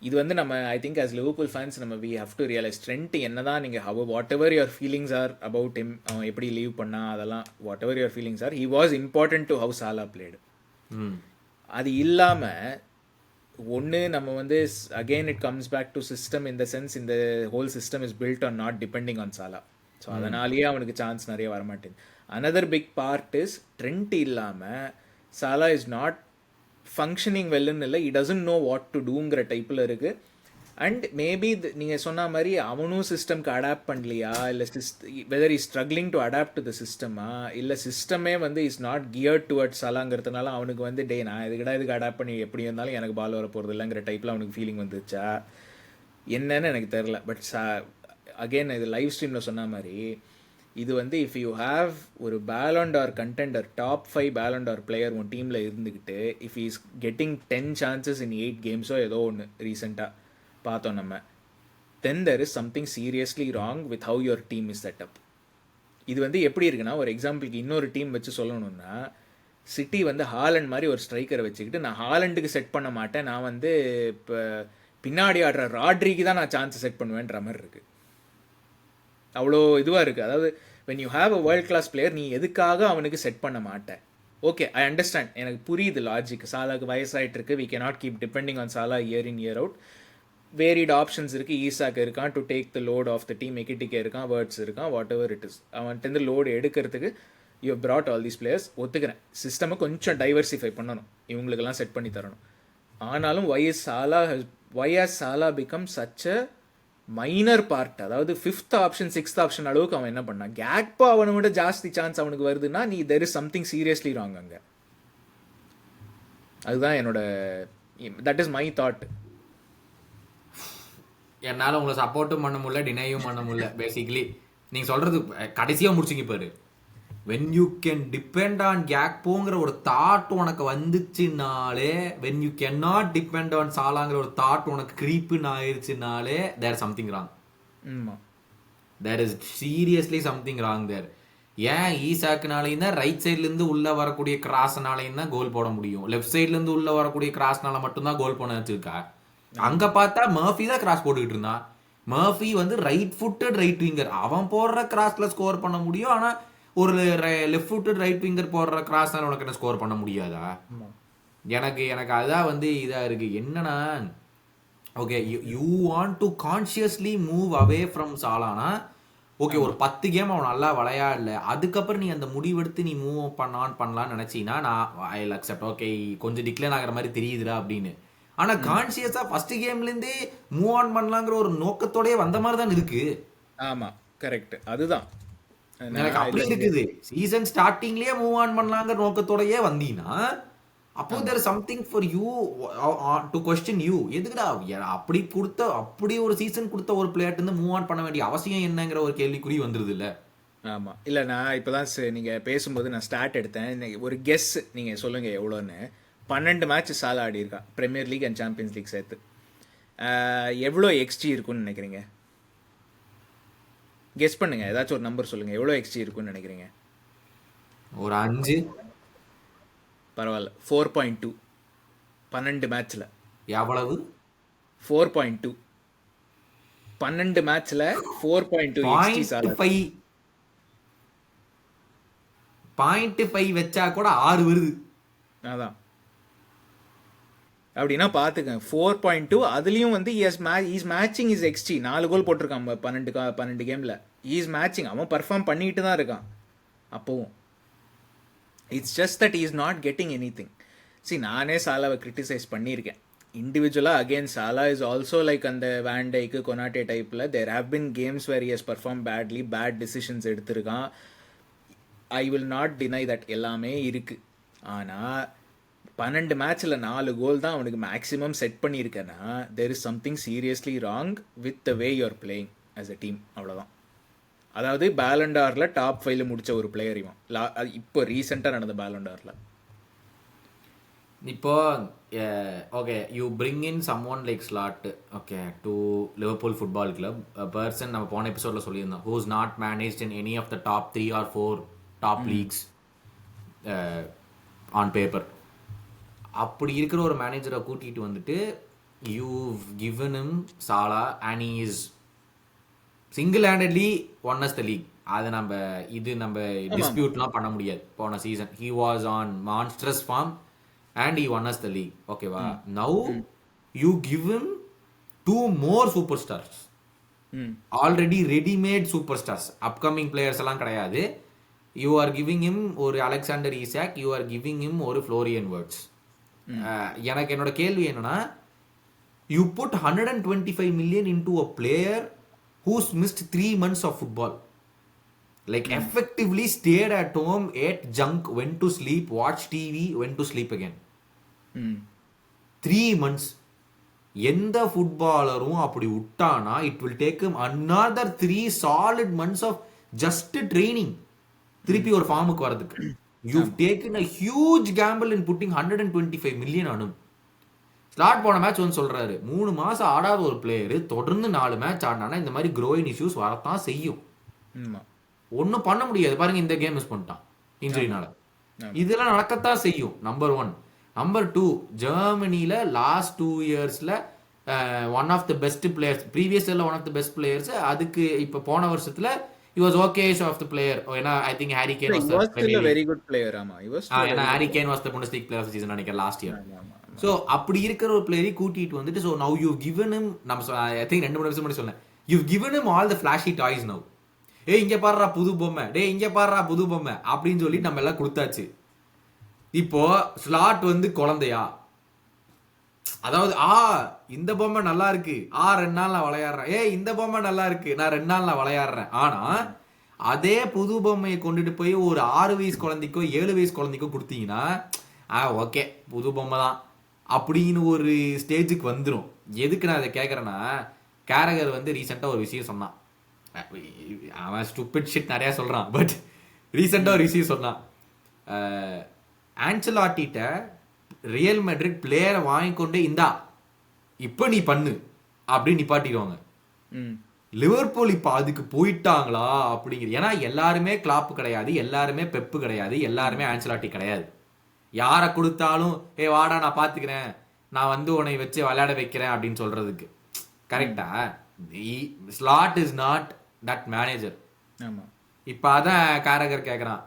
இது வந்து நம்ம I think as Liverpool fans நம்ம we have to realise Trent என்ன தான் நீங்கள் whatever your feelings are about him, அவன் எப்படி லீவ் பண்ணா அதெல்லாம் whatever your feelings are, he was important to how Salah played. அது இல்லாமல் ஒன்று நம்ம வந்து again it comes back to system in the sense இந்த whole system is built on not depending on Salah. So அதனாலேயே அவனுக்கு chance நிறைய வரமாட்டேங்குது. Another big part is Trent இல்லாமல் சாலா இஸ் நாட் ஃபங்க்ஷனிங் வெல்லுன்னு இல்லை, it doesn't know what to டூங்கிற டைப்பில் இருக்குது. அண்ட் மேபி நீங்கள் சொன்ன மாதிரி அவனும் சிஸ்டம்க்கு அடாப்ட் பண்ணலையா, இல்லை whether is struggling to adapt to the சிஸ்டமா, இல்லை சிஸ்டமே வந்து இஸ் நாட் கியர்ட் டுவர்ட்ஸ் சாலாங்கிறதுனால அவனுக்கு வந்து நான் இதுக்கு அடாப்ட் பண்ணி எப்படி இருந்தாலும் எனக்கு பால் வர போகிறது இல்லைங்கிற டைப்பில் அவனுக்கு ஃபீலிங் வந்துச்சா என்னன்னு எனக்கு தெரில. பட் அகெயின் இது லைவ் ஸ்ட்ரீமில் சொன்ன மாதிரி இது வந்து இஃப் யூ ஹாவ் ஒரு Ballon d'Or contender top 5 Ballon d'Or player உன் டீமில் இருந்துக்கிட்டு if is getting 10 chances in 8 games ஏதோ ஒன்று ரீசெண்டாக பார்த்தோம் நம்ம, then there is something seriously wrong with how your team is set up. இது வந்து எப்படி இருக்குன்னா, ஒரு எக்ஸாம்பிளுக்கு இன்னொரு டீம் வச்சு சொல்லணும்னா, சிட்டி வந்து ஹாலண்ட் மாதிரி ஒரு ஸ்ட்ரைக்கரை வச்சுக்கிட்டு நான் ஹாலண்டுக்கு செட் பண்ண மாட்டேன், நான் வந்து இப்போ பின்னாடி ஆடுற ராட்ரிக்கு தான் நான் சான்ஸ் செட் பண்ணுவேன்ற மாதிரி இருக்குது. அவ்வளோ இதுவாக இருக்குது. அதாவது when you have a world class player நீ எதுக்காக அவனுக்கு செட் பண்ண மாட்டேன். ஓகே, ஐ அண்டர்ஸ்டாண்ட், எனக்கு புரியுது லாஜிக். சாலாக்கு வயசாகிட்டு இருக்கு, we cannot keep depending on Salah year in year out. Varied options இருக்குது. ஈசாக்கு இருக்கான் to take the load of the team, எக்கிட்டிக்கே இருக்கான், வேர்ட்ஸ் இருக்கான், வாட் எவர் இட் இஸ். அவன்கிட்ட லோடு எடுக்கிறதுக்கு you brought all these players. ஒத்துக்கிறேன், சிஸ்டமை கொஞ்சம் டைவர்சிஃபை பண்ணணும், இவங்களுக்கெல்லாம் செட் பண்ணி தரணும். ஆனாலும் why has Salah become such a minor part? அதாவது 5th ஆப்ஷன் 6th ஆப்ஷன் அளவுக்கு அவன் என்ன பண்ணான். கேக்பா அவனை விட ஜாஸ்தி சான்ஸ் அவனுக்கு வருதுன்னா நீ there is something seriously wrong அங்கே. அதுதான் என்னோட, தட் இஸ் மை தாட். என்னால் உங்களை சப்போர்ட்டும் பண்ண முடியல, டினையும் பண்ண முடியல. பேசிக்கலி நீங்கள் சொல்கிறது கடைசியாக முடிச்சிங்க பாரு. when you can depend on Gakpoங்கிற ஒரு தாட் உனக்கு வந்துச்சுனாலே, when you cannot depend on சாலாங்கிற ஒரு தாட் உனக்கு கிரீப்புன்னு ஆயிடுச்சுனாலே there is something wrong. there is seriously something wrong there. ஏன் ஈசாக்குனாலையும் தான் ரைட் சைட்லேருந்து உள்ளே வரக்கூடிய கிராஸ்னாலையும் தான் கோல் போட முடியும், லெஃப்ட் சைட்லேருந்து உள்ளே வரக்கூடிய கிராஸ்னால மட்டும்தான் கோல் போட வச்சிருக்கா. அங்கே பார்த்தா மர்ஃபி தான் கிராஸ் போட்டுக்கிட்டு இருந்தான். மர்ஃபி வந்து ரைட் ஃபுட்டட் ரைட் விங்கர், அவன் போடுற கிராஸ்ல ஸ்கோர் பண்ண முடியும். ஆனால் ஒரு லெஃப்ட் ஃபுட்டட் ரைட் விங்கர் போடுற கிராஸ்னால உனக்கு என்ன ஸ்கோர் பண்ண முடியாதா? எனக்கு அதான் வந்து இதாக இருக்குது. என்னன்னா, okay you want to consciously move away from சாலானா, ஓகே ஒரு 10 கேம் அவன் நல்லா விளையாடல, அதுக்கப்புறம் நீ அந்த முடிவெடுத்து நீ மூவ் பண்ணலான்னு நினச்சின்னா நான் ஐ வில் அக்செப்ட். ஓகே கொஞ்சம் டிக்ளைன் ஆகிற மாதிரி தெரியுதுடா அப்படின்னு. ஆனால் கான்ஷியஸாக ஃபர்ஸ்ட் கேம்லேருந்தே மூவ் ஆன் பண்ணலாங்கிற ஒரு நோக்கத்தோடய வந்த மாதிரி தான் இருக்கு. ஆமாம், கரெக்ட், அதுதான் எனக்கு அப்படி இருக்குது. சீசன் ஸ்டார்டிங்லயே மூவ் ஆன் பண்ணலாங்கிற நோக்கத்தோடயே வந்தீங்கன்னா அப்போ there something for you to question you. எதுக்குடா அப்படி ஒரு சீசன் கொடுத்த ஒரு பிளேயர்ட்டு மூவ் ஆன் பண்ண வேண்டிய அவசியம் என்னங்கிற ஒரு கேள்விக்குறி வந்துருது இல்லை? ஆமாம், இல்லை நான் இப்போ தான் நீங்கள் பேசும்போது நான் ஸ்டார்ட் எடுத்தேன். ஒரு கெஸ் நீங்கள் சொல்லுங்கள் எவ்வளோன்னு. 12 மேட்ச் சாலா ஆடி இருக்கா Premier League and Champions League சேர்த்து. எவ்வளோ எக்ஸ்ஜி இருக்குன்னு நினைக்கிறீங்க? கெஸ் பண்ணுங்க, ஏதாச்சும் ஒரு நம்பர் சொல்லுங்க. எவ்வளோ எக்ஸ்ஜி இருக்குன்னு நினைக்கிறீங்க? ஒரு 5. பரவாயில்ல, 4.2. 12 மேட்ச்ல எவ்வளவு? 4.2. 12 மேட்ச்ல 4.2 எக்ஸ்ஜி சாலா. 0.5 வச்சா கூட 6 வருது. அதான் அப்படின்னா பார்த்துக்கங்க 4.2. அதுலேயும் வந்து இஸ் மேட்சிங் இஸ் எக்ஸ்டி 4 கோல் போட்டிருக்கான் 12 கேமில். இஸ் மேட்சிங், அவன் பர்ஃபார்ம் பண்ணிட்டு தான் இருக்கான் அப்போவும். It's just that is not getting anything. See, நானே சாலாவை கிரிட்டிசைஸ் பண்ணியிருக்கேன் இண்டிவிஜுவலாக. Again Salah is also like அந்த வேண்டைக்கு கொனாட்டே டைப்பில் there have been games where has perform badly, bad decisions எடுத்திருக்கான். I will not deny that, எல்லாமே இருக்குது. ஆனால் 12 மேட்ச்சில் 4 கோல் தான் அவனுக்கு மேக்ஸிமம் செட் பண்ணியிருக்கேன்னா there is something seriously wrong with the way you're playing as a team. அவ்வளோதான். அதாவது பேலண்டாரில் டாப் 5 முடித்த ஒரு பிளேயர் இவன். இப்போ ரீசெண்டாக நடந்த பேலண்டாரில். இப்போ okay, you bring in someone like Slot okay to Liverpool Football Club, person நம்ம போன எபிசோடில் சொல்லியிருந்தோம், who is not managed in any of the top 3 or 4 top leagues on paper. அப்படி இருக்கிற ஒரு மேனேஜரை கூட்டிகிட்டு வந்துட்டு you given him Salah and he is single handedly won as the league. அதை நம்ம டிஸ்பியூட்லாம் பண்ண முடியாது. போன சீசன் he was on monstrous form and he won as the league. ஓகேவா? Now you give him 2 more superstars, already readymade superstars, upcoming players எல்லாம் கிடையாது. யூ ஆர் கிவிங் ஹிம் ஒரு Alexander Isak, you are giving him ஒரு Florian Wirtz. எனக்கு என்னோட கேள்வி என்னன்னா, you put 125 million into a player who's missed 3 months of football, like effectively stayed at home, ate junk, went to sleep, watched TV, went to sleep again. 3 months. எந்த ஃபுட்பாலரும் அப்படி விட்டானா it will take him another 3 solid months of just training திருப்பி ஒரு ஃபார்முக்கு வரதுக்கு. You've taken a huge gamble in putting 125 million on him. Start போன match வந்து சொல்றாரு, 3 மாசம் ஆடாத ஒரு பிளேயர் தொடர்ந்து 4 மேட்ச் ஆடினா இந்த மாதிரி க்ரோயின் இஷ்யூஸ் வரத்தான் செய்யும். ஒன்றும் பண்ண முடியாது. பாருங்க, இந்த கேம் மிஸ் பண்ணிட்டான் இன்ஜுரினால. இதெல்லாம் நடக்கத்தான் செய்யும். நம்பர் 1. நம்பர் 2, ஜெர்மனியில லாஸ்ட் 2 இயர்ஸ்ல one of the best players, previous இயர்ல one of the best players. அதுக்கு இப்ப போன வருஷத்துல he was okay of the player. ஏன்னா I think Harry Kane was still a very good player. ஆமா, he was still ஏன்னா Harry Kane was the Bundesliga player of the season நினைக்கிறேன் last year. So அப்படி இருக்கிற ஒரு பிளேயரை கூட்டிட்டு வந்துட்டு, so now you've given him, நம்ம I think 2-3 வருஷம் முன்னாடி சொன்னேன், you've given him all the flashy toys now. இங்க பாருடா புது பொம்மை, இங்க பாருடா புது பொம்மை அப்படின்னு சொல்லி நம்ம எல்லாம் கொடுத்தாச்சு. இப்போ ஸ்லாட் வந்து குழந்தையா, அதாவது இந்த பொம்மை நல்லா இருக்கு, 2 நாள் நான் விளையாடுறேன், இந்த பொம்மை நல்லா இருக்கு, நான் 2 நாள் நான் விளையாடுறேன். ஆனா அதே புது பொம்மையை கொண்டுட்டு போய் ஒரு 6 வயசு குழந்தைக்கோ 7 வயசு குழந்தைக்கோ கொடுத்தீங்கன்னா ஓகே புது பொம்மை தான் அப்படின்னு ஒரு ஸ்டேஜுக்கு வந்துடும். எதுக்கு நான் அதை கேட்கறேன்னா, கேரகர் வந்து ரீசெண்டா ஒரு விஷயம் சொன்னான். அவன் ஸ்டூபிட் ஷிட் நிறைய சொல்றான், பட் ரீசெண்டா ஒரு விஷயம் சொன்னான். ஆன்செலோட்டிட்ட ரியல் மேட்ரிட் பிளேயரை வாங்கிக்கொண்டு இந்தா இப்ப நீ பண்ணு அப்படின்னு நிப்பாட்டிடுவாங்க. லிவர்பூல் இப்ப அதுக்கு போயிட்டாங்களா அப்படிங்கிறது. ஏன்னா எல்லாருமே கிளாப் கிடையாது, எல்லாருமே பெப்பு கிடையாது, எல்லாருமே ஆன்செலோட்டி கிடையாது. யாரை கொடுத்தாலும் வாடா நான் பாத்துக்கிறேன், நான் வந்து உன்னை வச்சு விளையாட வைக்கிறேன் அப்படின்னு சொல்றதுக்கு. கரெக்டா? Slot is not that manager. இப்ப அதான் காரகர் கேக்குறான்,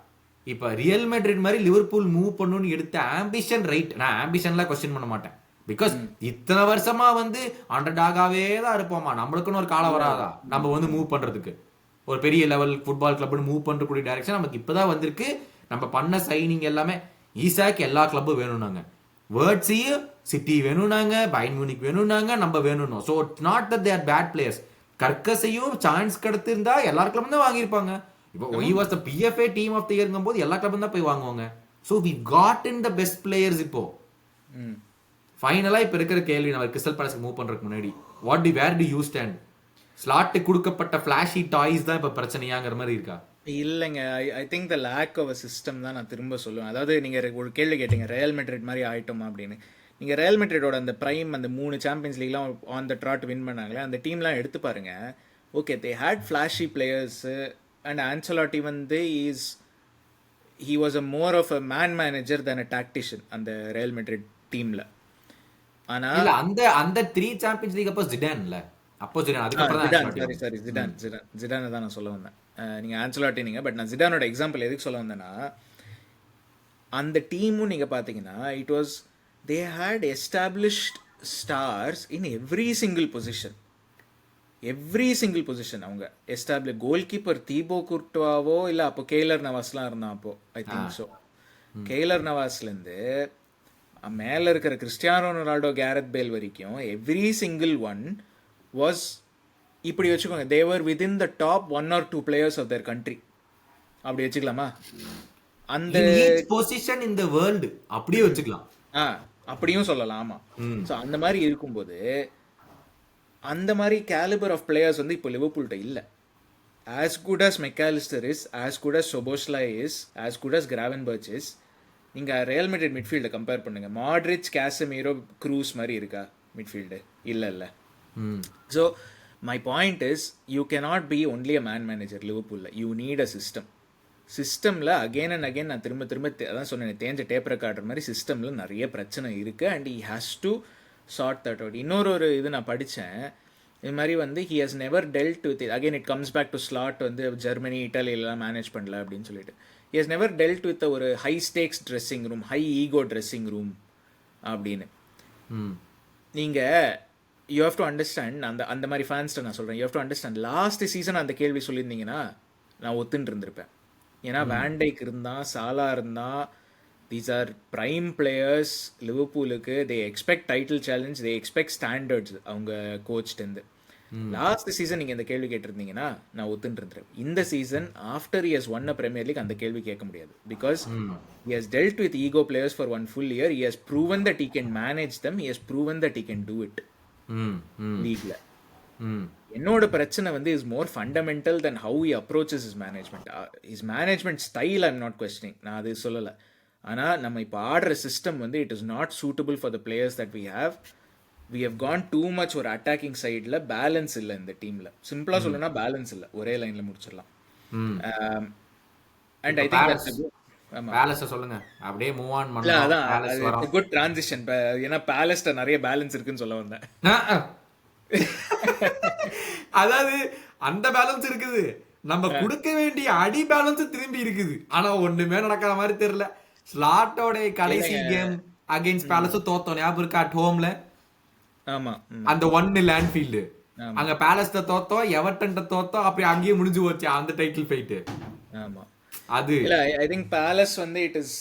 இப்ப ரியல் மேட்ரிட் மாதிரி லிவர்பூல் மூவ் பண்ணணும்னு எடுத்த ஆம்பிஷன் ரைட். நான் ஆம்பிஷன்லாம் கொஸ்டின் பண்ண மாட்டேன். பிகாஸ் இத்தனை வருஷமா வந்து அண்டர்டாகாவே தான் இருப்போமா, நம்மளுக்குன்னு ஒரு காலம் வராதா நம்ம வந்து மூவ் பண்றதுக்கு, ஒரு பெரிய லெவல் ஃபுட்பால் கிளப்னு மூவ் பண்றக்கூடிய டைரக்ஷன் நமக்கு இப்பதான் வந்திருக்கு. நம்ம பண்ண சைனிங் எல்லாமே, ஈசாக் எல்லா கிளப்பும் வேணும்னாங்க, வேர்ட்ஸையும் சிட்டி வேணும்னாங்க, பையர்ன் மியூனிக் வேணும்னாங்க, நம்ம வேணும்னோம். So it's not that they are bad players. கர்க்கஸையும் சான்ஸ் கிடைத்திருந்தா எல்லா கிளப்பும் தான் வாங்கியிருப்பாங்க. இப்போ he was the PFA team of the year போது எல்லா கிளப்பும் தான் போய் வாங்குவாங்க. So we got in the best players. இப்போ ஃபைனலா இப்ப இருக்கிற கேள்வி, நம்ம கிறிஸ்டல் பேலஸ்க்கு மூவ் பண்றதுக்கு முன்னாடி where do you stand? Slot கொடுக்கப்பட்ட ஃபிளாஷி டாய்ஸ் தான் இப்ப பிரச்சனையாங்கிற மாதிரி இருக்கா? இல்லைங்க, I think the lack of a system தான் நான் திரும்ப சொல்லுவேன். அதாவது நீங்கள் ஒரு கேள்வி கேட்டீங்க, ரயல் மெட்ரிட் மாதிரி ஆயிட்டோமா அப்படின்னு. நீங்கள் ரயல் மெட்ரிடோட அந்த ப்ரைம், அந்த 3 சாம்பியன்ஸ் லீக்லாம் ஆன் த ட்ராட் வின் பண்ணாங்களே, அந்த டீம்லாம் எடுத்து பாருங்க. Okay, they had flashy players and Ancelotti வந்து he was a more of a man manager than a tactician அந்த ரயல் மெட்ரிட் டீம்ல. ஆனா அந்த 3 சாம்பியன்ஸ் லீக் அப்போ ஜிடான்ல, அப்போ ஜிடான், அதுக்கு அப்புறம் சாரி ஜிடான் தான் நான் சொல்ல வந்தேன். நீங்கள் ஆன்செலோட்டி பட் நான் ஜிடானோட எக்ஸாம்பிள் எதுக்கு சொல்ல வந்தேன்னா, அந்த டீமும் நீங்கள் பார்த்தீங்கன்னா it was they had established stars in every single position. அவங்க எஸ்டாப்ளிஷ் கோல் கீப்பர் தீபோ குர்டுவாவோ இல்லை அப்போ கெய்லர் நவாஸ்லாம் இருந்தான் அப்போ ஐ திங்க் ஸோ. கெய்லர் நவாஸ்லேருந்து மேலே இருக்கிற கிறிஸ்டியானோ ரொனால்டோ, கேரத் பேல் வரைக்கும் எவ்ரி சிங்கிள் ஒன் வாஸ், இப்படி வச்சுக்கோங்க, they were within the top 1 or 2 players of their country, அப்படி வச்சுக்கலாமா? அந்த பொசிஷன் இன் தி வேர்ல்ட் அப்படியே வச்சுக்கலாம், அப்படியும் சொல்லலாம். ஆமா. ஸோ அந்த மாதிரி இருக்கும்போது அந்த மாதிரி கேலிபர் ஆஃப் பிளேயர்ஸ் வந்து இப்போ லிவர்பூல்கிட்ட இல்லை. As good as Mac Allister is, as good as Szoboszlai is, as good as Gravenberch is. நீங்கள் ரியல் மேட்ரிட் மிட்ஃபீல்டை கம்பேர் பண்ணுங்க. மாட்ரிச், கேசமீரோ, க்ரூஸ் மாதிரி இருக்கா மிட்ஃபீல்டு? இல்லை. So my point is, you cannot be only a man manager லிவர்பூலில். You need a system. சிஸ்டமில் again and again நான் திரும்ப அதான் சொன்னேன், தேஞ்ச டேப் ரெக்கார்டர் மாதிரி சிஸ்டமில் நிறைய பிரச்சனை இருக்குது. And he has to sort that out. இன்னொரு இது நான் படித்தேன், இது மாதிரி வந்து he has never dealt with, again it comes back to Slot வந்து ஜெர்மனி, இட்டாலியிலலாம் மேனேஜ் பண்ணல அப்படின்னு சொல்லிட்டு. He has never dealt with ஒரு high stakes dressing room, high ego dressing room அப்படின்னு. நீங்கள் யூ ஹேவ் டு அண்டர்ஸ்டாண்ட், அந்த மாதிரி ஃபேன்ஸ்ட்டு நான் சொல்கிறேன், you have to understand. Last season அந்த கேள்வி சொல்லியிருந்தீங்கன்னா நான் ஒத்துன்னு இருந்திருப்பேன். ஏன்னா வேண்டைக் இருந்தான், சாலா இருந்தான், தீஸ் ஆர் ப்ரைம் பிளேயர்ஸ் லிவர்பூலுக்கு. They expect title challenge, they expect standards அவங்க கோச்டேருந்து. லாஸ்ட் சீசன் நீங்கள் இந்த கேள்வி கேட்டிருந்தீங்கன்னா நான் ஒத்துன்னு இருந்தேன். இந்த season after years won Premier League அந்த கேள்வி கேட்க முடியாது. Because he has dealt with ego players for 1 full year. He has proven that he can manage them. He has proven that he can do it லீக்ல. என்னோட பிரச்சனை வந்து is more fundamental than how he approaches is management. Is management style I'm not questioning, நான் அது சொல்லலை. ஆனால் நம்ம இப்போ ஆடுற சிஸ்டம் வந்து it is not suitable for the players that we have gone too much ஒரு அட்டாக்கிங் சைடில். பேலன்ஸ் இல்லை இந்த டீமில். சிம்பிளாக சொல்லணும்னா பேலன்ஸ் இல்லை, ஒரே லைனில் முடிச்சிடலாம். அண்ட் ஐ திங்க் பேலஸை சொல்லுங்க, அப்படியே மூவ் ஆன் பண்ணலாம். அதான் குட் டிரான்சிஷன். ஏன்னா பேலஸ்ட நிறைய பேலன்ஸ் இருக்குன்னு சொல்ல வந்தேன். அதாவது அந்த பேலன்ஸ் இருக்குது, நம்ம கொடுக்க வேண்டிய அடி பேலன்ஸ் திரும்பி இருக்குது. ஆனா ஒண்ணுமே நடக்கிற மாதிரி தெரியல. ஸ்லாட்டோட கடைசி கேம் அகைன்ஸ்ட் பேலஸ் தோத்தோம், ஞாபகம் இருக்கா? அட் ஹோம்ல. ஆமா, அந்த 1-0 ஆன்ஃபீல்டு. அங்க பேலஸ்ட தோத்தோம், எவர்டன் தோத்தோம், அப்படி அங்கேயே முடிஞ்சு போச்சு அந்த டைட்டில் ஃபைட். ஆமா, அது இல்ல ஐ திங்க் பேலஸ் வந்து இட்ஸ்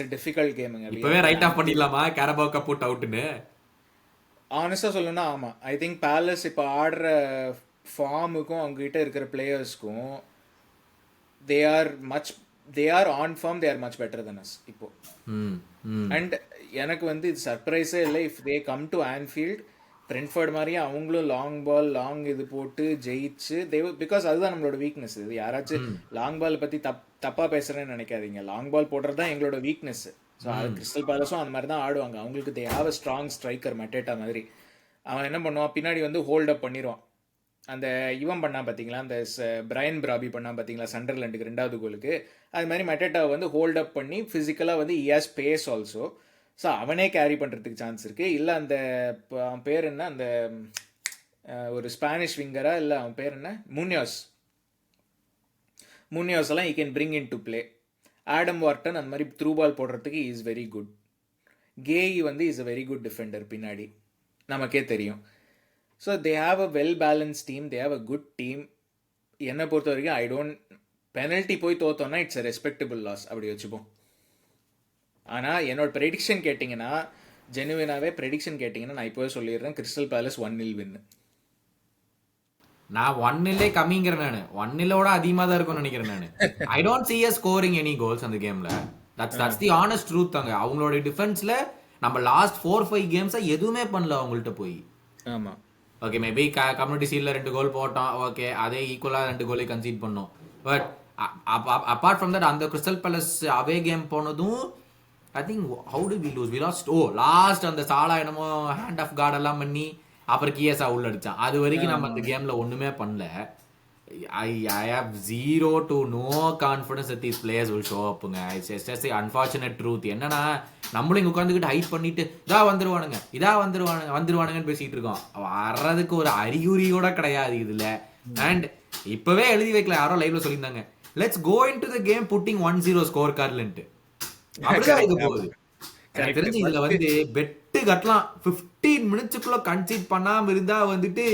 a difficult game. இப்பவே ரைட் ஆஃப் பண்ணிடலாமா கேரபாவ் கப் அவுட் அவுட்னு? ஆனஸ்டா சொல்லணும்னா ஆமா. ஐ திங்க் பேலஸ் இப்போ ஆடுற ஃபார்முக்கும் அவங்க கிட்ட இருக்கிற பிளேயர்ஸ்க்கும் they are on form, they are much better than us இப்போ. அண்ட் எனக்கு வந்து இது சர்ப்ரைஸே இல்லை if they come to Anfield. Brentford மாதிரியே அவங்களும் லாங் இது போட்டு ஜெயிச்சு பிகாஸ் அதுதான் நம்மளோட வீக்னஸ். இது யாராச்சும் லாங் பால் பற்றி தப்பாக பேசுகிறேன்னு நினைக்காதீங்க. லாங் பால் போடுறது தான் எங்களோட வீக்னஸ். ஸோ அது கிறிஸ்டல் பேலஸும் அந்த மாதிரி தான் ஆடுவாங்க. அவங்களுக்கு they have a strong striker Mateta மாதிரி. அவன் என்ன பண்ணுவான், பின்னாடி வந்து ஹோல்ட் அப் பண்ணிடுவான். அந்த இவன் பண்ணான் பார்த்தீங்களா, அந்த பிரையன் பிராபி பண்ணான் பார்த்தீங்களா சண்டர்லாண்டுக்கு 2வது கோலுக்கு. அது மாதிரி மெட்டேட்டாவை வந்து ஹோல்ட் அப் பண்ணி ஃபிசிக்கலாக வந்து he has space also. So அவனே கேரி பண்ணுறதுக்கு சான்ஸ் இருக்குது. இல்லை அந்த அவன் பேர் என்ன, அந்த ஒரு ஸ்பானிஷ் விங்கரா, இல்லை அவன் பேர் என்ன, முனியோஸ் எல்லாம் he can bring into play. Adam warden அந்த மாதிரி த்ரூ பால் போடுறதுக்கு இஸ் வெரி குட். கேய் வந்து is a very good defender பின்னாடி, நமக்கே தெரியும். So they have a well balance team, they have a good team. என்னை பொறுத்த வரைக்கும் ஐ டோன்ட், பெனல்ட்டி போய் தோத்தோன்னா இட்ஸ் அ ரெஸ்பெக்டபிள் லாஸ், அப்படி வச்சுப்போம். ஆனால் என்னோட ப்ரெடிக்ஷன் கேட்டிங்கன்னா, ஜெனுவினாவே ப்ரெடிக்ஷன் கேட்டிங்கன்னா நான் இப்போவே சொல்லிடுறேன், கிறிஸ்டல் பேலஸ் 1-0 வின்னு. நான் 1-0 கம்மிங்கிறேன். நான் 1-0 அதிகமாக தான் இருக்கும்னு நினைக்கிறேன். நான் I don't see us scoring any goals அந்த கேம்ல. that's the honest truth. அங்க அவங்களோட டிஃபென்ஸ்ல நம்ம லாஸ்ட் 4-5 கேம்ஸா எதுவுமே பண்ணல அவங்கள்ட்ட போய். ஆமா, ஓகே, மேபி கம்யூனிட்டி சீல்ட்ல 2 கோல் போட்டோம், ஓகே, அதே ஈக்குவலா 2 கோலை கன்சீட் பண்ணோம். பட் அப்பார்ட் ஃப்ரம் தட் அந்த கிறிஸ்டல் பேலஸ் அவே கேம் போனதும் I think how did we lose? we lost. Last அந்த சாலா என்னமோ ஹேண்ட் ஆஃப் கார்ட் எல்லாம் பண்ணி அப்புறம் கியஸா உள்ள அடிச்சான். அது வரைக்கும் நம்ம அந்த கேம்ல ஒண்ணுமே பண்ணல. I have zero to no confidence that these players will show up. It's just an unfortunate truth. என்னன்னா நம்மளும் இங்க உட்காந்துக்கிட்டு ஹைட் பண்ணிட்டு இதா வந்துருவானுங்கன்னு பேசிட்டு இருக்கோம். வர்றதுக்கு ஒரு அறிகுறி கூட கிடையாது இதுல. அண்ட் இப்பவே எழுதி வைக்கல, யாரோ லைவ்ல சொல்லியிருந்தாங்க, let's go into the game putting 1-0 score கார்ட்லன்ட்டு. அப்படிதான் இது போகுது. எனக்கு தெரிஞ்சு இதுல வந்து பெட்டு கட்டலாம். 15 மினிட்ஸுக்குள்ள கன்சீட் பண்ணாம இருந்தா வந்துட்டு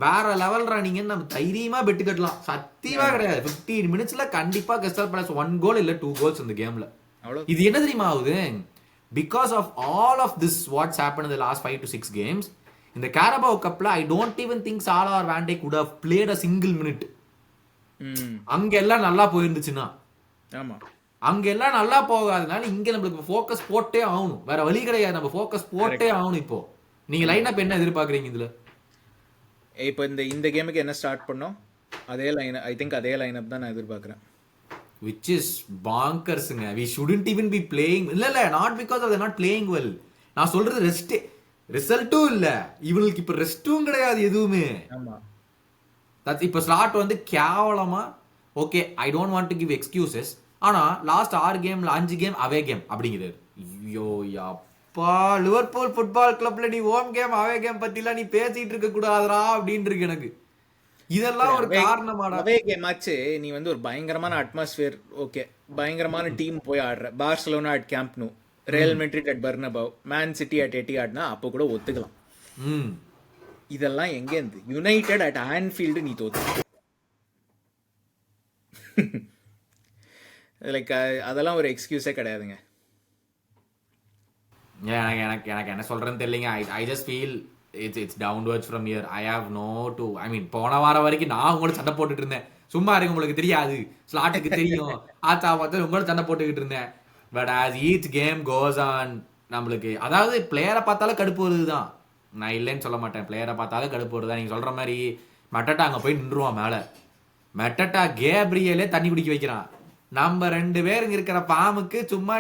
வேற லெவல் நீங்கன்னு நம்ம தைரியமா பெட்டு கட்டலாம். சத்தியமா கிடையாது. 15 மினிட்ஸ்ல கண்டிப்பா கிறிஸ்டல் பேலஸ் 1 கோல் இல்ல 2 கோல்ஸ் இந்த கேம்ல. இது என்ன தெரியுமா ஆகுது? Because of all of this what's happen in the last 5 to 6 games. இந்த கேரபாவ் கப்ல I don't even think Salah or Van Dijk would have played a single minute. அங்க எல்லாம் நல்லா போயிருந்துச்சுன்னா, ஆமா, அங்க எல்லாம் நல்லா போகாதனால இங்க நம்மளுக்கு ஃபோக்கஸ் போட்டே ஆகணும். வேற வழி கிடையாது. நம்ம ஃபோக்கஸ் போட்டே ஆகணும். இப்போ நீங்க லைன் அப் என்ன எதிர்பார்க்கறீங்க இதுல? இப்போ இந்த கேமுக்கு என்ன ஸ்டார்ட் பண்ணோம் அதே லைன், ஐ திங்க் அதே லைன் அப் தான் நான் எதிர்பார்க்குறேன். which is bonkers-ங்க. we shouldn't even be playing. இல்ல not because of they're not playing well. நான் சொல்றது ரெஸ்ட் ரிசல்ட்டும் இல்ல, இவங்களுக்கு இப்ப ரெஸ்டும் கிடையாது எதுவுமே. ஆமா, இப்ப ஸ்லாட் வந்து கேவலமா, okay I don't want to give excuses, ஆனா லாஸ்ட் 6 கேம்ல 5 கேம் அவே கேம் அப்படிங்கிறாரு. ஐயோ அப்பா, லிவர்பூல் ஃபுட்பால் கிளப்ல நீ ஹோம் கேம் அவே கேம் பத்திலாம் நீ பேசிட்டு இருக்க கூடாதுடா அப்படின்னு இருக்கு எனக்கு. இதெல்லாம் ஒரு காரணமாடா? அவே கேம் ஆச்சு, நீ வந்து ஒரு பயங்கரமான அட்மாஸ்பியர், ஓகே பயங்கரமான டீம் போய் ஆடுற, Barcelona at Camp Nou, Real Madrid at Bernabeu, Man City at எட்டிஹாட்னா அப்போ கூட ஒத்துக்கலாம். இதெல்லாம் எங்கேருந்து? யுனைடெட் அட் ஆன்ஃபீல்டு நீ தோத்து. லைக் அதெல்லாம் ஒரு எக்ஸ்கியூஸே கிடையாதுங்க. எனக்கு என்ன சொல்றேன்னு தெரியலங்க. I just feel it's downwards from here. I have no to, I mean போன வாரம் வரைக்கும் நான் உங்களோட சண்டை போட்டுட்டு இருந்தேன். சும்மா இருக்கு, உங்களுக்கு தெரியாது, ஸ்லாட்டுக்கு தெரியும், ஆச்சா பார்த்து உங்களோட சண்டை போட்டுக்கிட்டு இருந்தேன். But as each game goes on நம்மளுக்கு, அதாவது பிளேயரை பார்த்தாலும் கடுப்பு வருதுதான், நான் இல்லைன்னு சொல்ல மாட்டேன். பிளேயரை பார்த்தாலும் கடுப்பு வருதா. நீங்க சொல்ற மாதிரி மெட்டட்டா அங்க போய் நின்றுவான் மேல. மெட்டட்டா கேப்ரியலே தண்ணி குடிக்க வைக்கிறான். நம்ம 2 பேருங்க இருக்கிற பாமுக்கு சும்மா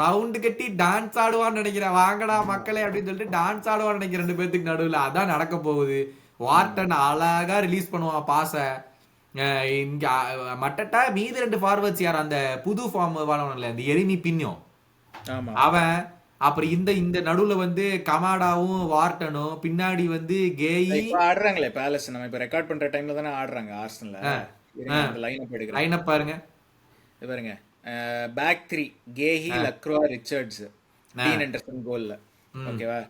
ரவுண்டு கட்டி டான்ஸ் ஆடுவான்னு நினைக்கிறேன். வாங்கடா மக்களே அப்படின்னு சொல்லிட்டு டான்ஸ் ஆடுவான்னு நினைக்கிறேன் 2 பேத்துக்கு நடுவில். அதான் நடக்க போகுது. வார்டன் அழகா ரிலீஸ் பண்ணுவான் பாச. இங்க மட்டட்டா மீதி 2 ஃபார்வர்ட்ஸ் யார், அந்த புது ஃபார்ம் வாழணும்ல, இந்த எரிமி பின்னும் அவன், அப்புறம் இந்த நடுவுல வந்து கமாடாவும் வார்டனும், பின்னாடி வந்து கேயி ஆடுறாங்களே பேலஸ். நம்ம இப்ப ரெக்கார்ட் பண்ற டைம்ல தானே ஆடுறாங்க ஆர்சனல்ல. லைன் அப் எடுக்கிறேன், லைன் அப் பாருங்க. பாருங்க, back 3 Guehi, Lacroix, Richards, Dean Henderson கோல்ல, ஓகேவா.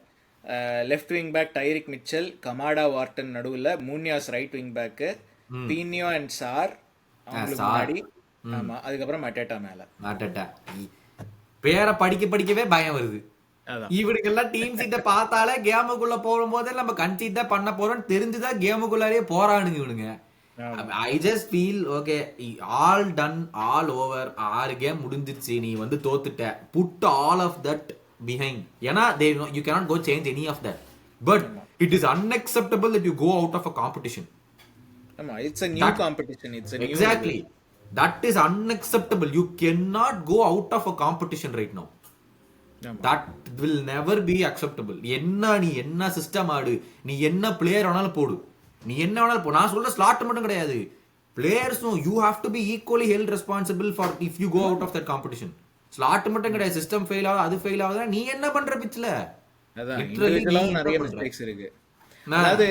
Left wing back Tyrick Mitchell, Kamada, Wharton நடுவுல, Munoz right wing back, Pino and Sarr அவங்களுக்கு முன்னாடி. ஆமா, அதுக்கப்புறம் மட்டேட்டா மேல. மட்டேட்டா பேரை படிக்கவே பயம் வருது. இவனுக்கெல்லாம் டீம் சீட்டை பார்த்தாலே கேமுக்குள்ள போகும்போதே நம்ம கன்சீட் தான் பண்ண போறோம் தெரிஞ்சுதான் கேமுக்குள்ளாரே போறானுங்க இவனுங்க. I just feel okay, all done, all over. 6 game முடிஞ்சிருச்சு, நீ வந்து தோத்துட்ட. Put all of that behind. ஏன்னா you cannot go change any of that. But it is unacceptable that you go out of a competition. It's a new competition. It's a new exactly level. That is unacceptable. You cannot go out of a competition right now. That will never be acceptable. நீ என்ன system ஆடு, நீ என்ன player ஆனாலும் போடு, நீ என்ன வேணாலும் போ. நான் சொல்ற ஸ்லாட் மட்டும் கிடையாது, பிளேயர்ஸும் you have to be equally held responsible for if you go out of that competition. Slot மட்டும் கிடையாது, சிஸ்டம் ஃபெயில் ஆகுது, அது ஃபெயில் ஆகுதா, நீ என்ன பண்ற பிட்ச்ல? அதான் இண்டிவிஜுவலாவும் நிறைய மிஸ்டேக்ஸ் இருக்கு. அதாவது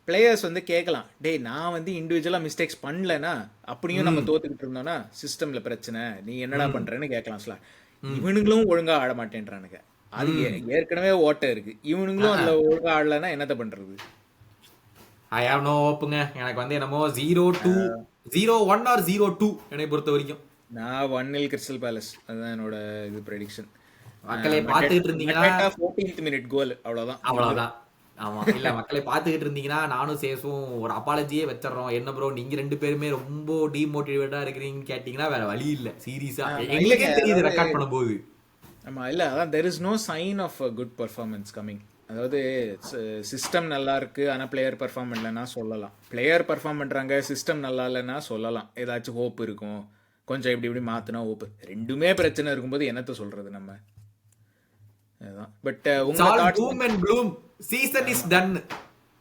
பிளேயர்ஸ் வந்து கேட்கலாம், டேய் நான் வந்து இண்டிவிஜுவலா மிஸ்டேக்ஸ் பண்ணலனா அப்படியும் நம்ம தோத்துக்கிட்டு இருந்தோம்னா சிஸ்டம்ல பிரச்சனை, நீ என்னடா பண்றேன்னு கேட்கலாம். ஸ்லாட் இவனுங்களும் ஒழுங்கா ஆட மாட்டேன்றானுங்க. அது ஏற்கனவே ஓட்ட இருக்கு, இவனுங்களும் அதுல ஒழுங்கா ஆடலன்னா என்னத்த பண்றது? ஐ ஹேவ் நோ ஹோப்புங்க. எனக்கு வந்து என்னமோ 0-2 0-1 or 0-2 என்னை பொறுத்த வரைக்கும். நான் 1-0 கிறிஸ்டல் பேலஸ், அதுதான் என்னோட இது ப்ரெடிக்ஷன். மக்களை பார்த்துக்கிட்டு இருந்தீங்கன்னா 14th மினிட் கோல், அவ்வளவுதான். ஆமா, இல்ல மக்களை பார்த்துக்கிட்டு இருந்தீங்கன்னா நானும் சேசும் ஒரு அப்பாலஜியே வச்சிடறோம். என்ன ப்ரோ நீங்க 2 பேருமே ரொம்ப டீமோட்டிவேட்டா இருக்கிறீங்கன்னு கேட்டீங்கன்னா வேற வழி இல்ல. சீரியஸா எங்களுக்கே தெரியுது ரெக்கார்ட் பண்ணும்போது. ஆமா, இல்ல அதான் there is no sign of a good performance coming. அதாவது சிஸ்டம் நல்லா இருக்கு ஆனால் பிளேயர் பர்ஃபார்ம் பண்ணலன்னா சொல்லலாம், பிளேயர் பர்ஃபார்ம் பண்ணுறாங்க சிஸ்டம் நல்லா இல்லைன்னா சொல்லலாம் ஏதாச்சும் ஹோப் இருக்கும், கொஞ்சம் இப்படி மாற்றினா ஹோப். ரெண்டுமே பிரச்சனை இருக்கும்போது என்னத்த சொல்றது நம்ம? அதுதான். But season is done.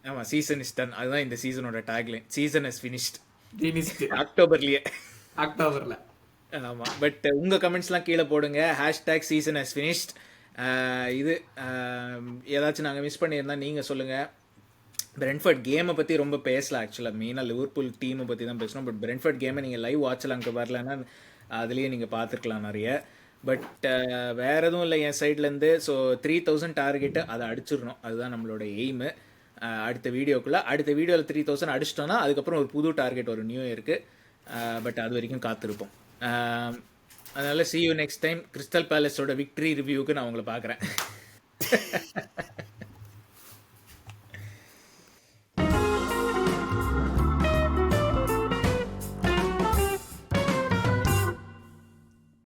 ஆமாம், சீசன் இஸ் டன், அதுதான் இந்த சீசனோட டேக்லைன். சீசன் இஸ் ஃபினிஷ்ட் அக்டோபர்ல. ஆமாம், பட் உங்கள் கமெண்ட்ஸ்லாம் கீழே போடுங்க, ஹேஷ்டேக் சீசன் ஹஸ் ஃபினிஷ்ட். இது ஏதாச்சும் நாங்கள் மிஸ் பண்ணியிருந்தா நீங்கள் சொல்லுங்கள். பிரென்ஃபர்ட் கேமை பற்றி ரொம்ப பேசல, ஆக்சுவலாக மெயினாக லிவர்பூல் டீமை பற்றி தான் பேசணும். பட் பிரென்ஃபர்ட் கேமை நீங்கள் லைவ் வாட்சில் அங்கே வரலன்னா அதுலேயே நீங்கள் பார்த்துருக்கலாம் நிறைய. பட் வேற எதுவும் இல்லை என் சைட்லேருந்து. ஸோ 3000 டார்கெட்டு அதை அடிச்சிடணும், அதுதான் நம்மளோட எய்மு. அடுத்த வீடியோவில் 3000 அடிச்சிட்டோன்னா அதுக்கப்புறம் ஒரு புது டார்கெட் வரும் நியூ இயருக்கு. பட் அது வரைக்கும் காத்திருப்போம். அதனால் see you next time. Crystal பேலஸோட விக்ட்ரி ரிவ்யூவுக்கு நான் உங்களை பார்க்குறேன்.